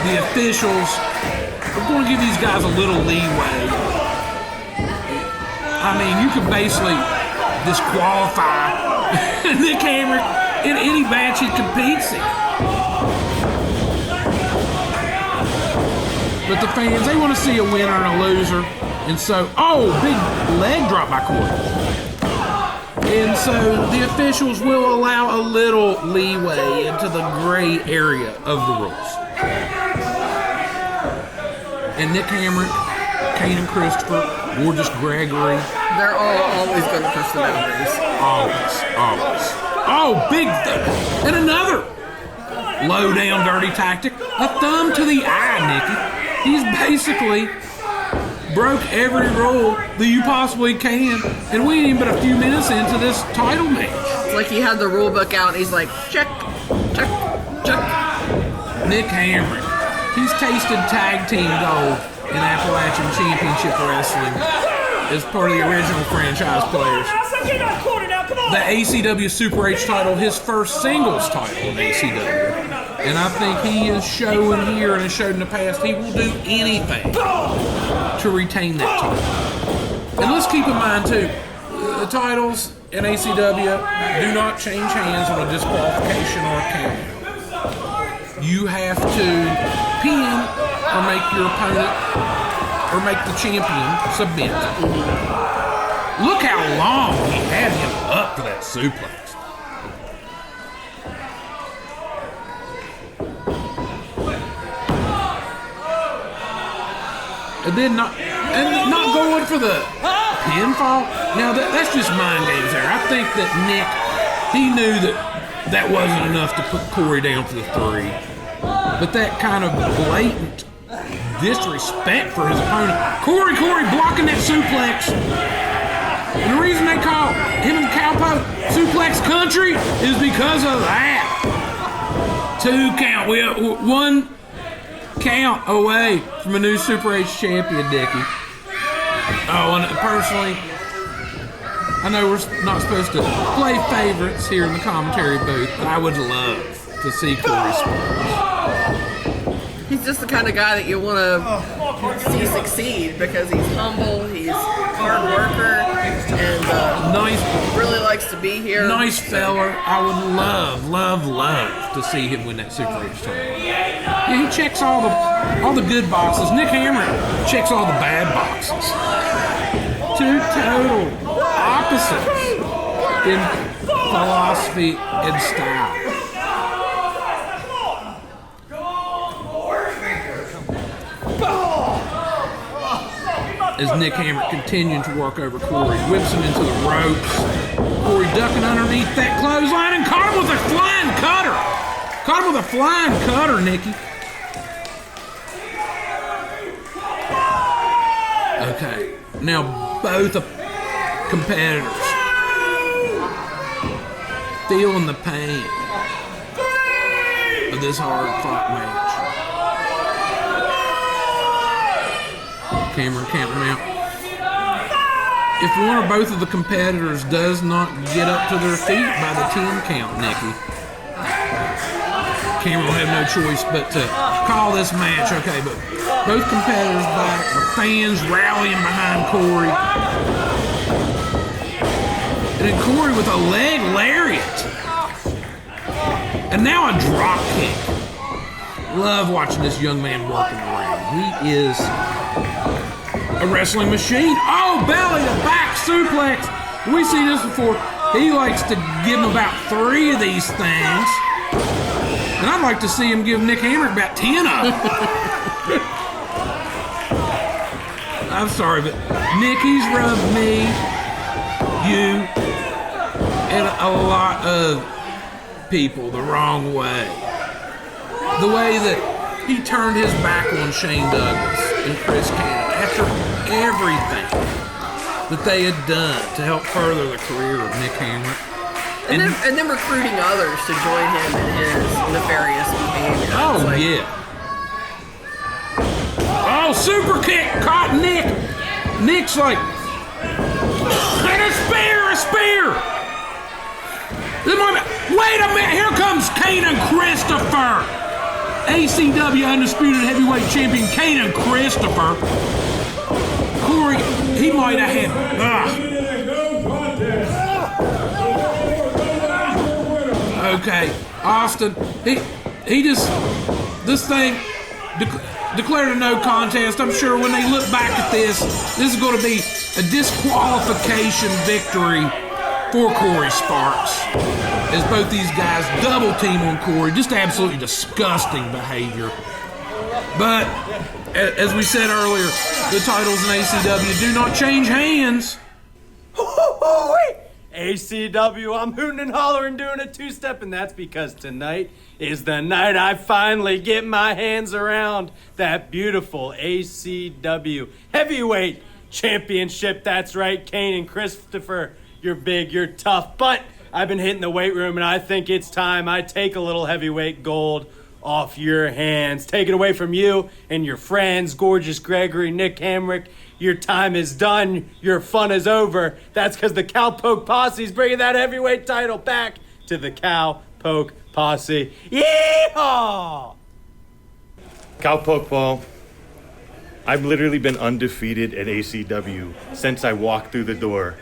the officials are going to give these guys a little leeway. I mean, you could basically disqualify Nick Hamrick in any match he competes in. But the fans, they want to see a winner and a loser. And so, big leg drop by Corey. And so the officials will allow a little leeway into the gray area of the rules. And Nick Hamrick, Canaan Kristopher, Gorgeous Gregory. They're all always going to push the boundaries. Always. Oh, big and another low down dirty tactic. A thumb to the eye, Nikki. He's basically broke every rule that you possibly can, and we ain't even but a few minutes into this title match. It's like he had the rule book out and he's like, check, check, check. Nick Hamrick, he's tasted tag team gold in Appalachian Championship Wrestling as part of the original franchise players. The ACW Super H title, his first singles title in ACW. And I think he is showing here and has showed in the past he will do anything to retain that title. And let's keep in mind too, the titles in ACW do not change hands on a disqualification or a count. You have to pin or make your opponent or make the champion submit. Look how long he had him up to that suplex. And then not going for the pinfall. Now that's just mind games there. I think that Nick, he knew that wasn't enough to put Corey down for the 3. But that kind of blatant disrespect for his opponent. Corey blocking that suplex. And the reason they call him and Cowpoke Suplex Country is because of that. 2 count. We have 1 count away from a new Super H champion, Dickie. Oh, and personally, I know we're not supposed to play favorites here in the commentary booth, but I would love to see Corey Sparks. He's just the kind of guy that you want to see succeed because he's humble, he's a hard worker, and nice, really likes to be here. Nice fella. I would love to see him win that Super H title. Yeah, he checks all the good boxes. Nick Hamrick checks all the bad boxes. 2 total opposites in philosophy and style. As Nick Hamrick continuing to work over Corey, whips him into the ropes. Corey ducking underneath that clothesline and caught him with a flying cutter. Caught him with a flying cutter, Nicky. Okay, now both competitors feeling the pain of this hard-fought match. Cameron counting out. If one or both of the competitors does not get up to their feet by the 10 count, Nicky, Cameron will have no choice but to call this match. Okay, but both competitors back, the fans rallying behind Corey. And then Corey with a leg lariat. And now a drop kick. Love watching this young man working around. He is a wrestling machine. Oh, belly to back suplex. We've seen this before. He likes to give him about 3 of these things. And I'd like to see him give Nick Hamrick about 10 of them. I'm sorry, but Nicky's rubbed me, you, and a lot of people the wrong way. The way that he turned his back on Shane Douglas and Chris Canaan after everything that they had done to help further the career of Nick Hamrick. And then recruiting others to join him in his nefarious behavior. Oh, yeah. Oh, super kick caught Nick. Nick's like, and a spear. Wait a minute, here comes Canaan Kristopher. ACW Undisputed Heavyweight Champion Canaan Kristopher. Corey, he might have had. Okay, Austin, he just, this thing declared a no contest. I'm sure when they look back at this is going to be a disqualification victory for Corey Sparks. As both these guys double team on Corey, just absolutely disgusting behavior. But, as we said earlier, the titles in ACW do not change hands. ACW, I'm hooting and hollering doing a two-step, and that's because tonight is the night I finally get my hands around that beautiful ACW Heavyweight Championship. That's right, Canaan and Kristopher, you're big, you're tough, but I've been hitting the weight room, and I think it's time I take a little heavyweight gold off your hands. Take it away from you and your friends, gorgeous Gregory, Nick Hamrick. Your time is done. Your fun is over. That's because the Cowpoke Posse's bringing that heavyweight title back to the Cowpoke Posse. Yeehaw! Cowpoke Paul, I've literally been undefeated at ACW since I walked through the door.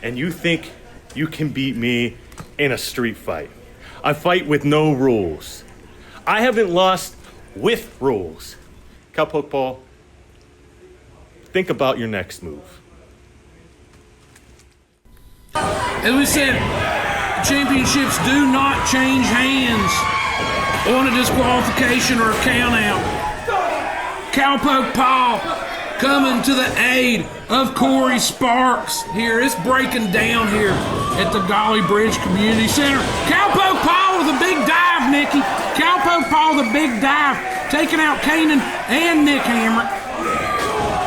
And you think you can beat me in a street fight? I fight with no rules. I haven't lost with rules. Cowpoke Paul, think about your next move. As we said, championships do not change hands on a disqualification or a countout. Cowpoke Paul coming to the aid of Corey Sparks here. It's breaking down here at the Gauley Bridge Community Center. Cowpoke Paul with a big dive, Nikki. Cowpoke Paul with a big dive, taking out Canaan and Nick Hamrick.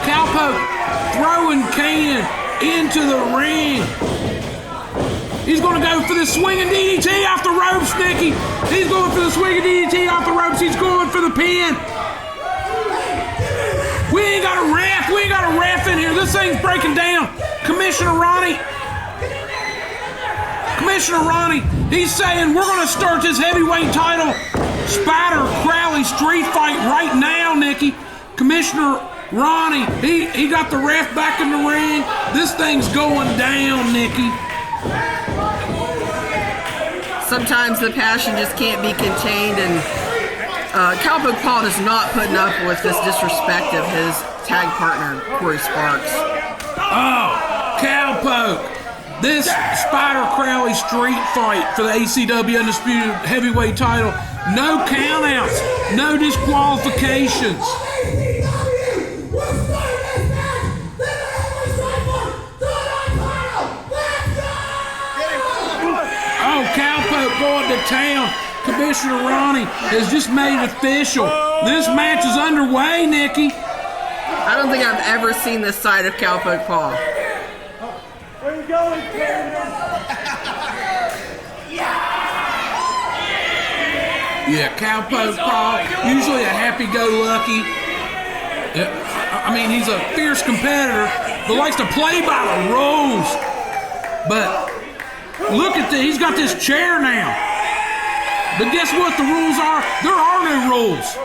Cowpoke throwing Canaan into the ring. He's going to go for the swinging DDT off the ropes, Nikki. He's going for the swinging DDT off the ropes. He's going for the pin. We ain't got a ref. We ain't got a ref in here. This thing's breaking down. Commissioner Ronnie, he's saying we're going to start this heavyweight title Spyder Crowley street fight right now, Nikki. Commissioner Ronnie, he got the ref back in the ring. This thing's going down, Nikki. Sometimes the passion just can't be contained, and Cowpoke Paul is not putting up with this disrespect of his tag partner, Corey Sparks. Oh, Cowpoke. This Spyder Crowley street fight for the ACW Undisputed Heavyweight title. No countouts, no disqualifications. Oh, Cowpoke going to town. Commissioner Ronnie has just made it official. This match is underway, Nikki. I don't think I've ever seen this side of Cowpoke Paul. Where you going, Canaan? Yeah, Cowpoke Paul, usually a happy-go-lucky. I mean, he's a fierce competitor, but likes to play by the rules. But look at this, he's got this chair now. But guess what the rules are? There are no rules.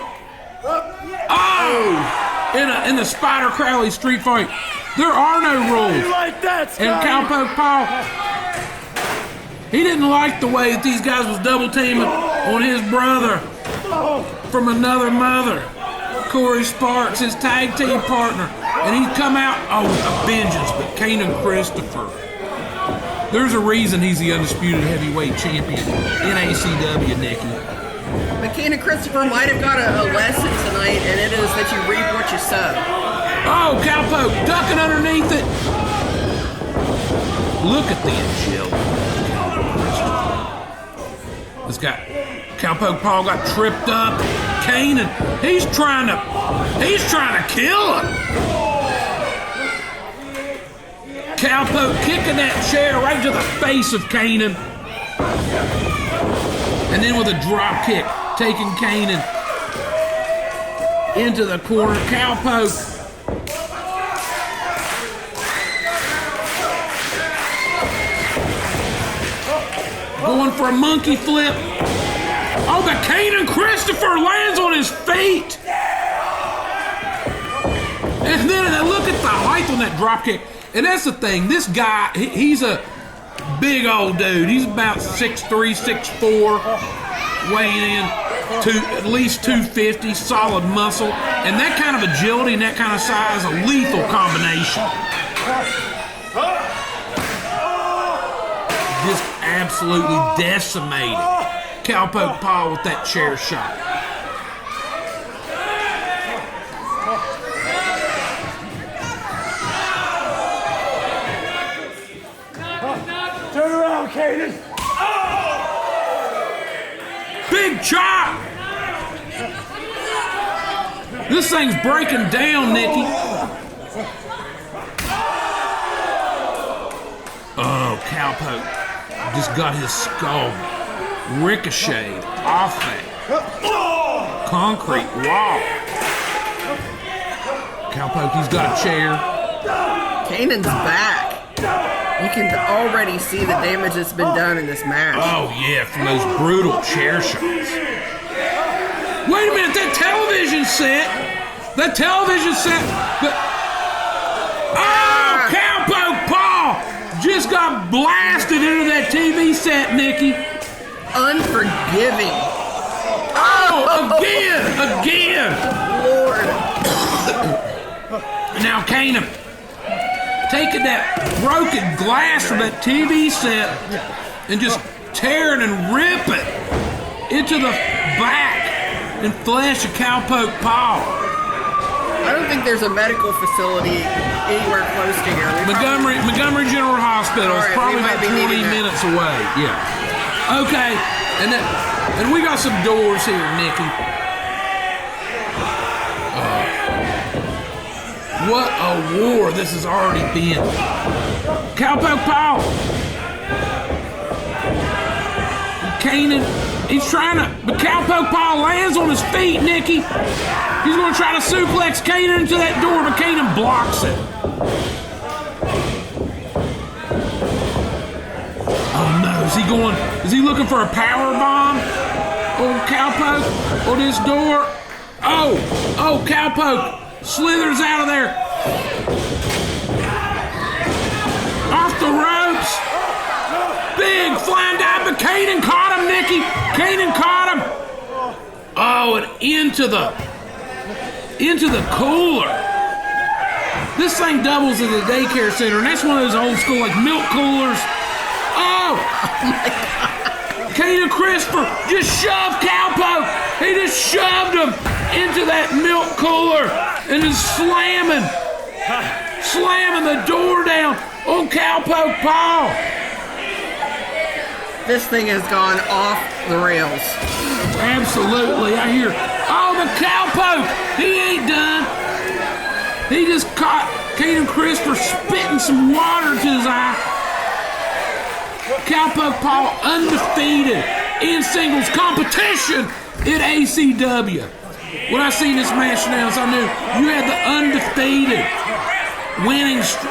Oh! In the Spyder Crowley street fight, there are no rules. Like that, and Cowpoke Paul, he didn't like the way that these guys was double teaming on his brother from another mother, Corey Sparks, his tag team partner, and he's come out with a vengeance. But Canaan Kristopher, there's a reason he's the undisputed heavyweight champion in ACW, Nikki. But Canaan Kristopher might have got a lesson tonight, and it is that you reap what you sow. Oh, Cowpoke ducking underneath it. Look at the agility. This guy, Cowpoke Paul, got tripped up. Canaan, he's trying to kill him. Cowpoke kicking that chair right to the face of Canaan. And then with a drop kick, taking Canaan into the corner. Cowpoke going for a monkey flip. Oh, but Canaan Kristopher lands on his feet. And then look at the height on that drop kick. And that's the thing, this guy, he's a big old dude. He's about 6'3", 6'4", weighing in to at least 250, solid muscle. And that kind of agility and that kind of size, a lethal combination. Just absolutely decimated Cowpoke Paul with that chair shot. Canaan. Big chop. This thing's breaking down, Nikki. Oh, Cowpoke just got his skull ricocheted off that concrete wall. Cowpoke, he's got a chair. Canaan's back. You can already see the damage that's been done in this match. Oh, yeah, from those brutal chair shots. Wait a minute, that television set. Oh, Cowpoke Paul just got blasted into that TV set, Nikki. Unforgiving. Oh, again. Lord. Now, Canaan, taking that broken glass from that TV set and just tearing and ripping into the back and flesh of Cowpoke Paul. I don't think there's a medical facility anywhere close to here. Montgomery General Hospital is probably about 20 minutes away. Yeah. Okay, and we got some doors here, Nikki. What a war this has already been. Cowpoke Paul. Canaan, he's trying to, but Cowpoke Paul lands on his feet, Nikki. He's going to try to suplex Canaan into that door, but Canaan blocks it. Oh no, is he looking for a power bomb on Cowpoke on this door? Oh, Cowpoke slithers out of there. Off the ropes. Big flying dive, but Canaan caught him, Nikki. Canaan caught him. Oh, and into the cooler. This thing doubles as a daycare center, and that's one of those old school like milk coolers. Oh my God. Canaan Kristopher just shoved Cowpoke. He just shoved him into that milk cooler and is slamming the door down on Cowpoke Paul. This thing has gone off the rails. Absolutely, I hear. Oh, the Cowpoke, he ain't done. He just caught Canaan Kristopher spitting some water to his eye. Cowpoke Paul undefeated in singles competition at ACW. When I seen this match announced, I knew you had the undefeated winning streak.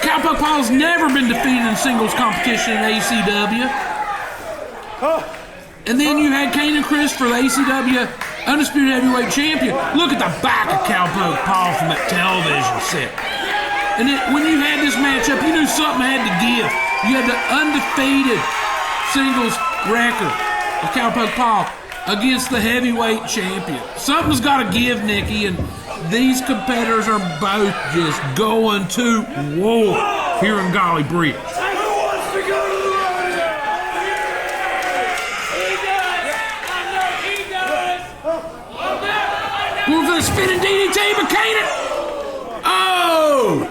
Cowpoke Paul's never been defeated in singles competition in ACW. And then you had Canaan Kristopher, the ACW Undisputed Heavyweight Champion. Look at the back of Cowpoke Paul from that television set. And then when you had this matchup, you knew something had to give. You had the undefeated singles record of Cowpoke Paul against the heavyweight champion. Something's got to give, Nikki, and these competitors are both just going to war here in Gauley Bridge. Who wants to go to the rodeo? He does. Going for the spinning DDT, but Canaan. Oh!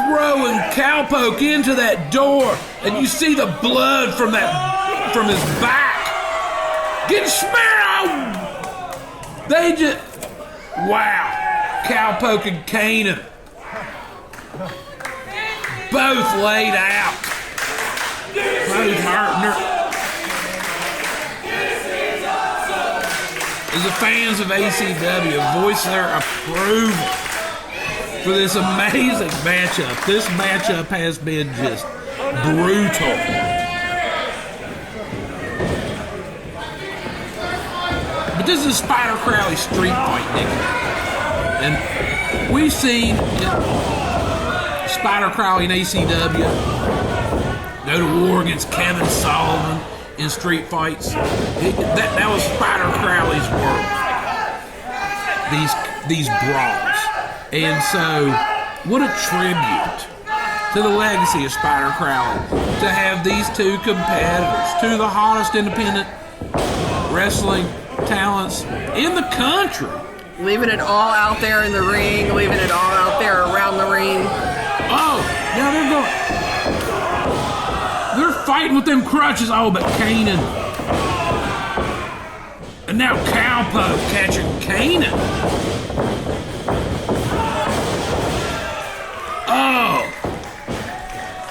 Throwing Cowpoke into that door, and you see the blood from his back. Getting smeared out. They just, wow. Cowpoke and Canaan both laid out. Both hurting her. As the fans of ACW voice their approval for this amazing matchup. This matchup has been just brutal. But this is Spyder Crowley street fight, Nick. And we've seen Spyder Crowley in ACW go to war against Kevin Sullivan in street fights. That was Spyder Crowley's work. These brawls. And so, what a tribute to the legacy of Spyder Crowley to have these two competitors, two of the hottest independent wrestling talents in the country. Leaving it all out there in the ring, leaving it all out there around the ring. Oh, now they're going. fighting with them crutches. Oh, but Canaan. And now Cowpoke catching Canaan. Oh.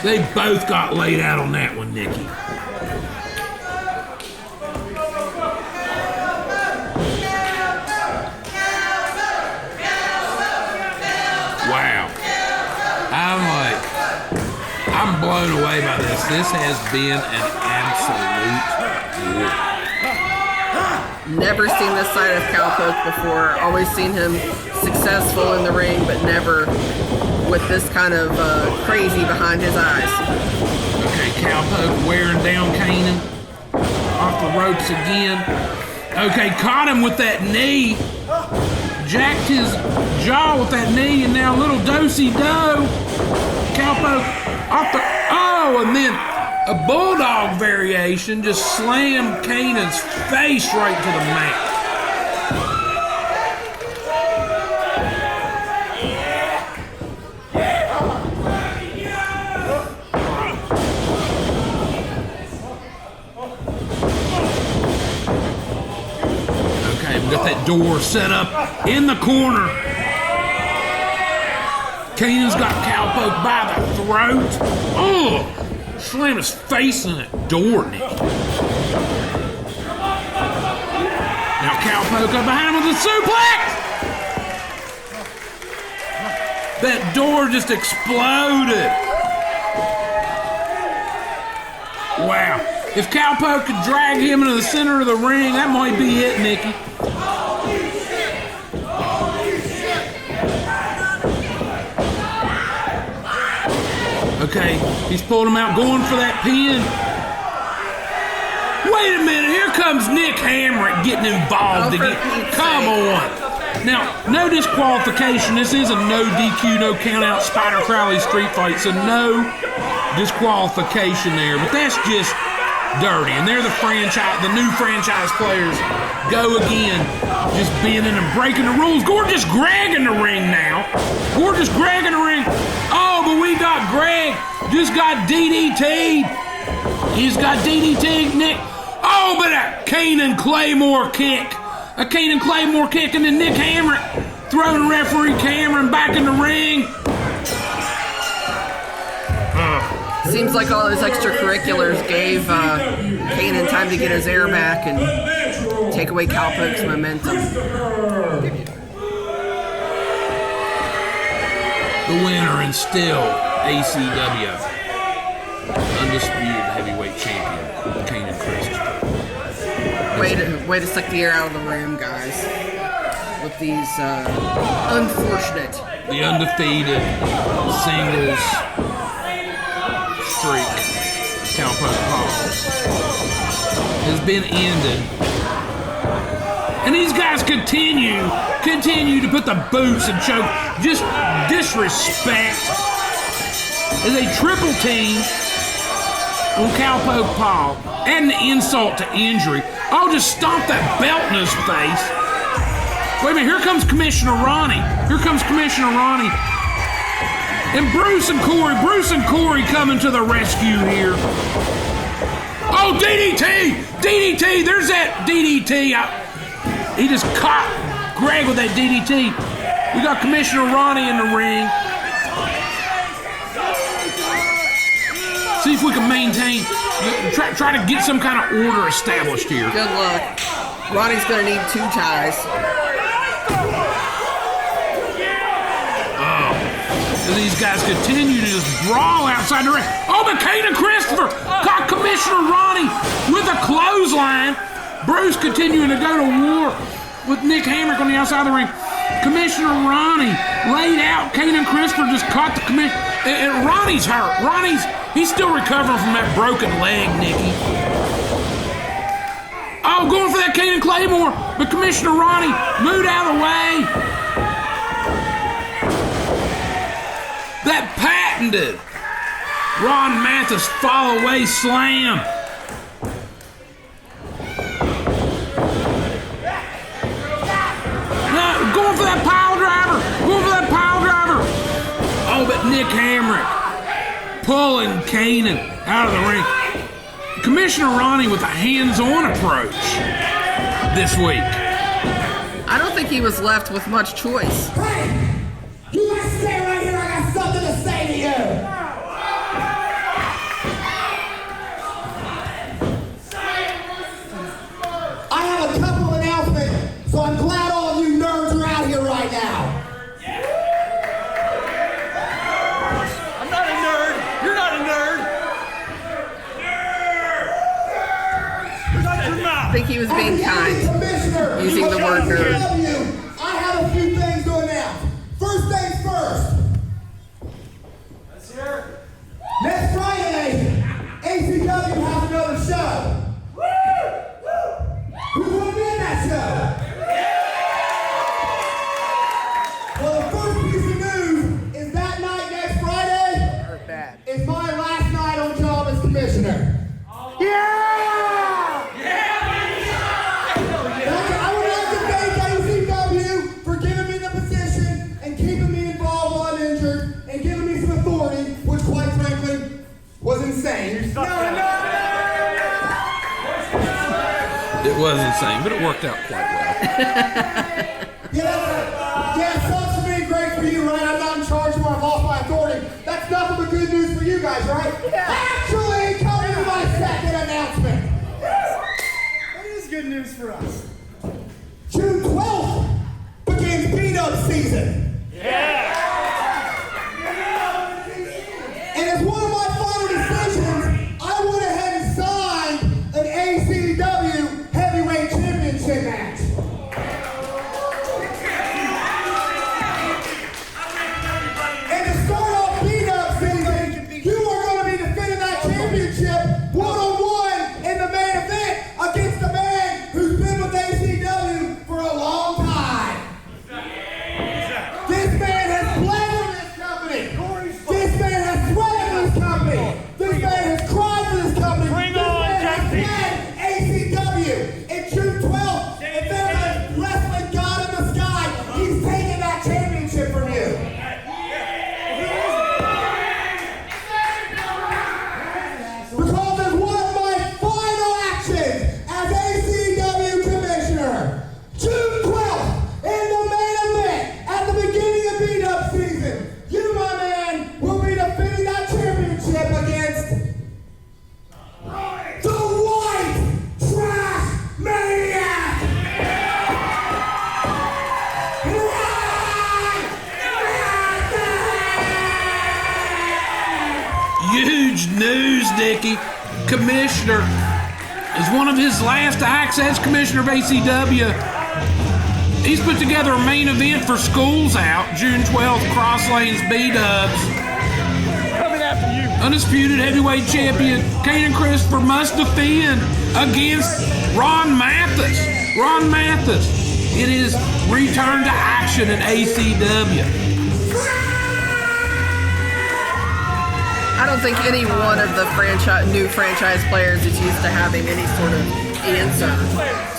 They both got laid out on that one, Nikki. Wow. I'm blown away by this. This has been an absolute war. Never seen this side of Cowpoke before. Always seen him successful in the ring, but never with this kind of crazy behind his eyes. Okay, Cowpoke wearing down Canaan. Off the ropes again. Okay, caught him with that knee. Jacked his jaw with that knee, and now little do-si-do. Cowpoke off the... Oh, and then a bulldog variation just slammed Canaan's face right to the mat. Okay, we got that door set up in the corner. Canaan's got Cowpoke by the throat. Oh! Slam his face in that door, Nick. Now Cowpoke up behind him with a suplex! That door just exploded. Wow. If Cowpoke could drag him into the center of the ring, that might be it, Nikki. Okay, he's pulled him out, going for that pin. Wait a minute, here comes Nick Hamrick getting involved again. Come on. Now, no disqualification. This is a no DQ, no countout Spyder Crowley street fight, so no disqualification there. But that's just dirty. And they're the new franchise players go again, just bending and breaking the rules. Gorgeous Greg in the ring now. Gorgeous Greg in the ring. Oh, but we got Greg. Just got DDT. He's got DDT, Nick. Oh, but a Canaan Claymore kick. A Canaan Claymore kick, and then Nick Hamrick throwing referee Cameron back in the ring. Seems like all those extracurriculars gave Canaan time to get his air back and take away Cowpoke's momentum. The winner and still ACW undisputed heavyweight champion, Canaan Kristopher. Way to suck the air out of the room, guys. With these unfortunate. The undefeated singles streak, Cowpoke Paul, has been ended. And these guys continue to put the boots and choke. Just disrespect. As a triple team on Cowpoke Paul, adding the insult to injury. I'll just stomp that belt in his face. Wait a minute, here comes Commissioner Ronnie. And Bruce and Corey coming to the rescue here. Oh, DDT! DDT! There's that DDT. He just caught Greg with that DDT. We got Commissioner Ronnie in the ring. See if we can maintain, try to get some kind of order established here. Good luck. Ronnie's gonna need 2 ties. These guys continue to just brawl outside the ring. Oh, but Canaan Kristopher caught Commissioner Ronnie with a clothesline. Bruce continuing to go to war with Nick Hamrick on the outside of the ring. Commissioner Ronnie laid out. Canaan Kristopher just caught the commissioner. And Ronnie's hurt. He's still recovering from that broken leg, Nikki. Oh, going for that Canaan Claymore. But Commissioner Ronnie moved out of the way. That patented Ron Mathis fall away slam. No, going for that pile driver. Oh, but Nick Hamrick pulling Canaan out of the ring. Commissioner Ronnie with a hands-on approach this week. I don't think he was left with much choice. Hey! You guys stay right here. I got something to say to you. I have a couple of announcements, so I'm glad all of you nerds are out here right now. I'm not a nerd. You're not a nerd. I think he was being kind, using the word nerd. I have a few things to announce. First things first. Let's hear it. Next Friday, ACW has another show. Who's going to be in that show? Well, the first piece of news is that night next Friday is my last night on job as commissioner. I would like to thank ACW for giving me the position and keeping me involved while I'm injured and giving me some authority, which quite frankly was insane. It was insane, but it worked out quite well. Yeah, sucks for me, great for you, right? I'm not in charge or I've lost my authority. That's nothing but good news for you guys, right? Actually, coming to my second announcement. That is good news for us. June 12th begins beat-up season. And as one of my final decisions, I went ahead and signed an ACW heavyweight championship match. And to start off beat-up season, you are going to be defending that championship one-on-one in the main event against a man who's been with ACW for a long time. This man has bled for this company. This man has sweated for this company. This man has cried for this company. This man has bled ACW. And June 12th, if there's a wrestling god in the sky, he's taking that championship from you. Because as one of my final actions as ACW Commissioner, June 12th, in the main event, at the beginning of beat-up season, you, my man, will be defending that championship against the White Trash Maniac! Huge news, Dickie. Commissioner is one of his last acts as commissioner of ACW. He's put together a main event for Schools Out, June 12th, Cross Lanes B-Dubs. Coming after you. Undisputed heavyweight champion Canaan Kristopher must defend against Ron Mathis. Ron Mathis. It is return to action in ACW. I don't think any one of the new franchise players is used to having any sort of answer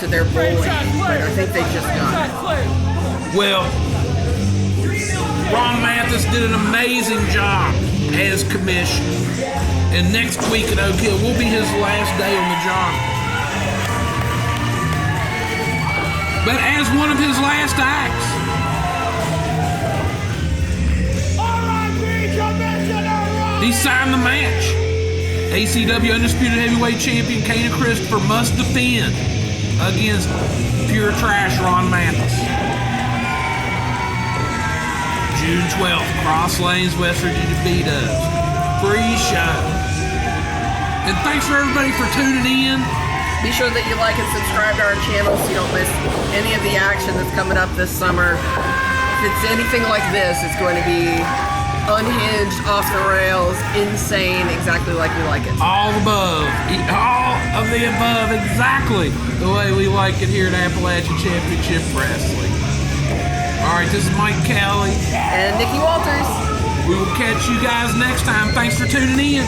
to their bullying, but I think they just got it. Well, Ron Mathis did an amazing job as commissioner, and next week at Oak Hill will be his last day on the job. But as one of his last acts, he signed the match. ACW Undisputed Heavyweight Champion Canaan Kristopher must defend against Pure Trash Ron Mathis. June 12th, Cross Lanes, West Virginia B-Dubs. Free show. And thanks for everybody for tuning in. Be sure that you like and subscribe to our channel so you don't miss any of the action that's coming up this summer. If it's anything like this, it's going to be unhinged, off the rails, insane, exactly like we like it. All above. All of the above, exactly the way we like it here at Appalachian Championship Wrestling. All right, this is Mike Kelly. And Nikki Walters. We will catch you guys next time. Thanks for tuning in.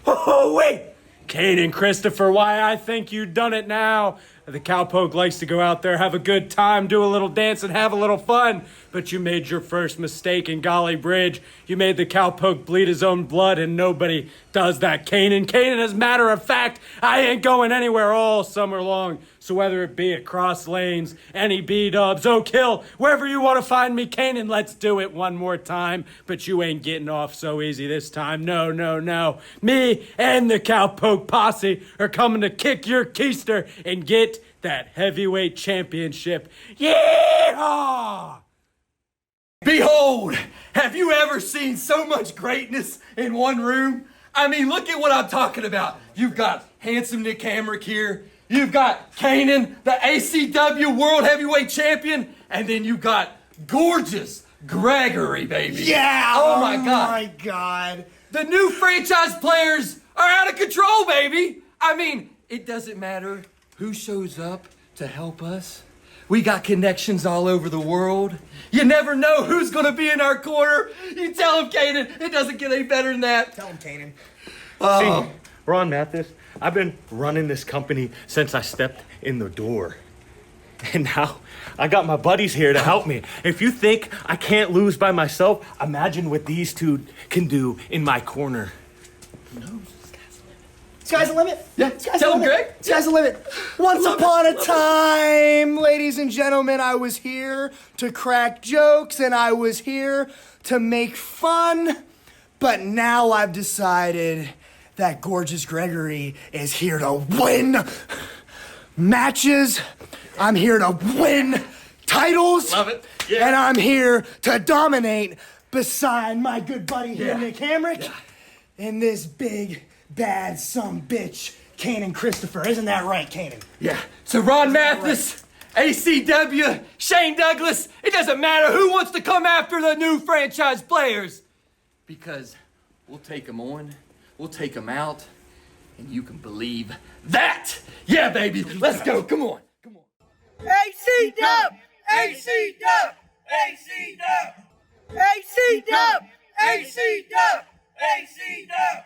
Oh, wait! Canaan, Kristopher, why I think you done it now. The Cowpoke likes to go out there, have a good time, do a little dance, and have a little fun. But you made your first mistake in Gauley Bridge. You made the Cowpoke bleed his own blood, and nobody does that, Canaan. Canaan, as a matter of fact, I ain't going anywhere all summer long. So whether it be at Cross Lanes, any B-dubs, Oak Hill, wherever you want to find me, Canaan, let's do it one more time. But you ain't getting off so easy this time. No, no, no. Me and the Cowpoke posse are coming to kick your keister and get that heavyweight championship. Yeah! Behold, have you ever seen so much greatness in one room? I mean, look at what I'm talking about. You've got handsome Nick Hamrick here. You've got Canaan, the ACW World Heavyweight Champion. And then you've got gorgeous Gregory, baby. Yeah! Oh my God. Oh my God. The new franchise players are out of control, baby. I mean, it doesn't matter who shows up to help us. We got connections all over the world. You never know who's gonna be in our corner. You tell him, Canaan, it doesn't get any better than that. Tell him, Canaan. See, Ron Mathis, I've been running this company since I stepped in the door. And now I got my buddies here to help me. If you think I can't lose by myself, imagine what these two can do in my corner. Sky's the limit. Yeah, Sky's tell the him, limit. Greg. Sky's the limit. Once upon a time, ladies and gentlemen, I was here to crack jokes and I was here to make fun. But now I've decided that gorgeous Gregory is here to win matches. I'm here to win titles. Love it. Yeah. And I'm here to dominate beside my good buddy here, Yeah. Nick Hamrick, Yeah. and this big, bad bitch, Canaan Kristopher. Isn't that right, Canaan? Yeah. So Ron Mathis, ACW, Shane Douglas, it doesn't matter who wants to come after the new franchise players. Because we'll take them on, we'll take them out, and you can believe that. Yeah, baby. Let's go. Come on. Come on. ACW! ACW! ACW! ACW! ACW! ACW!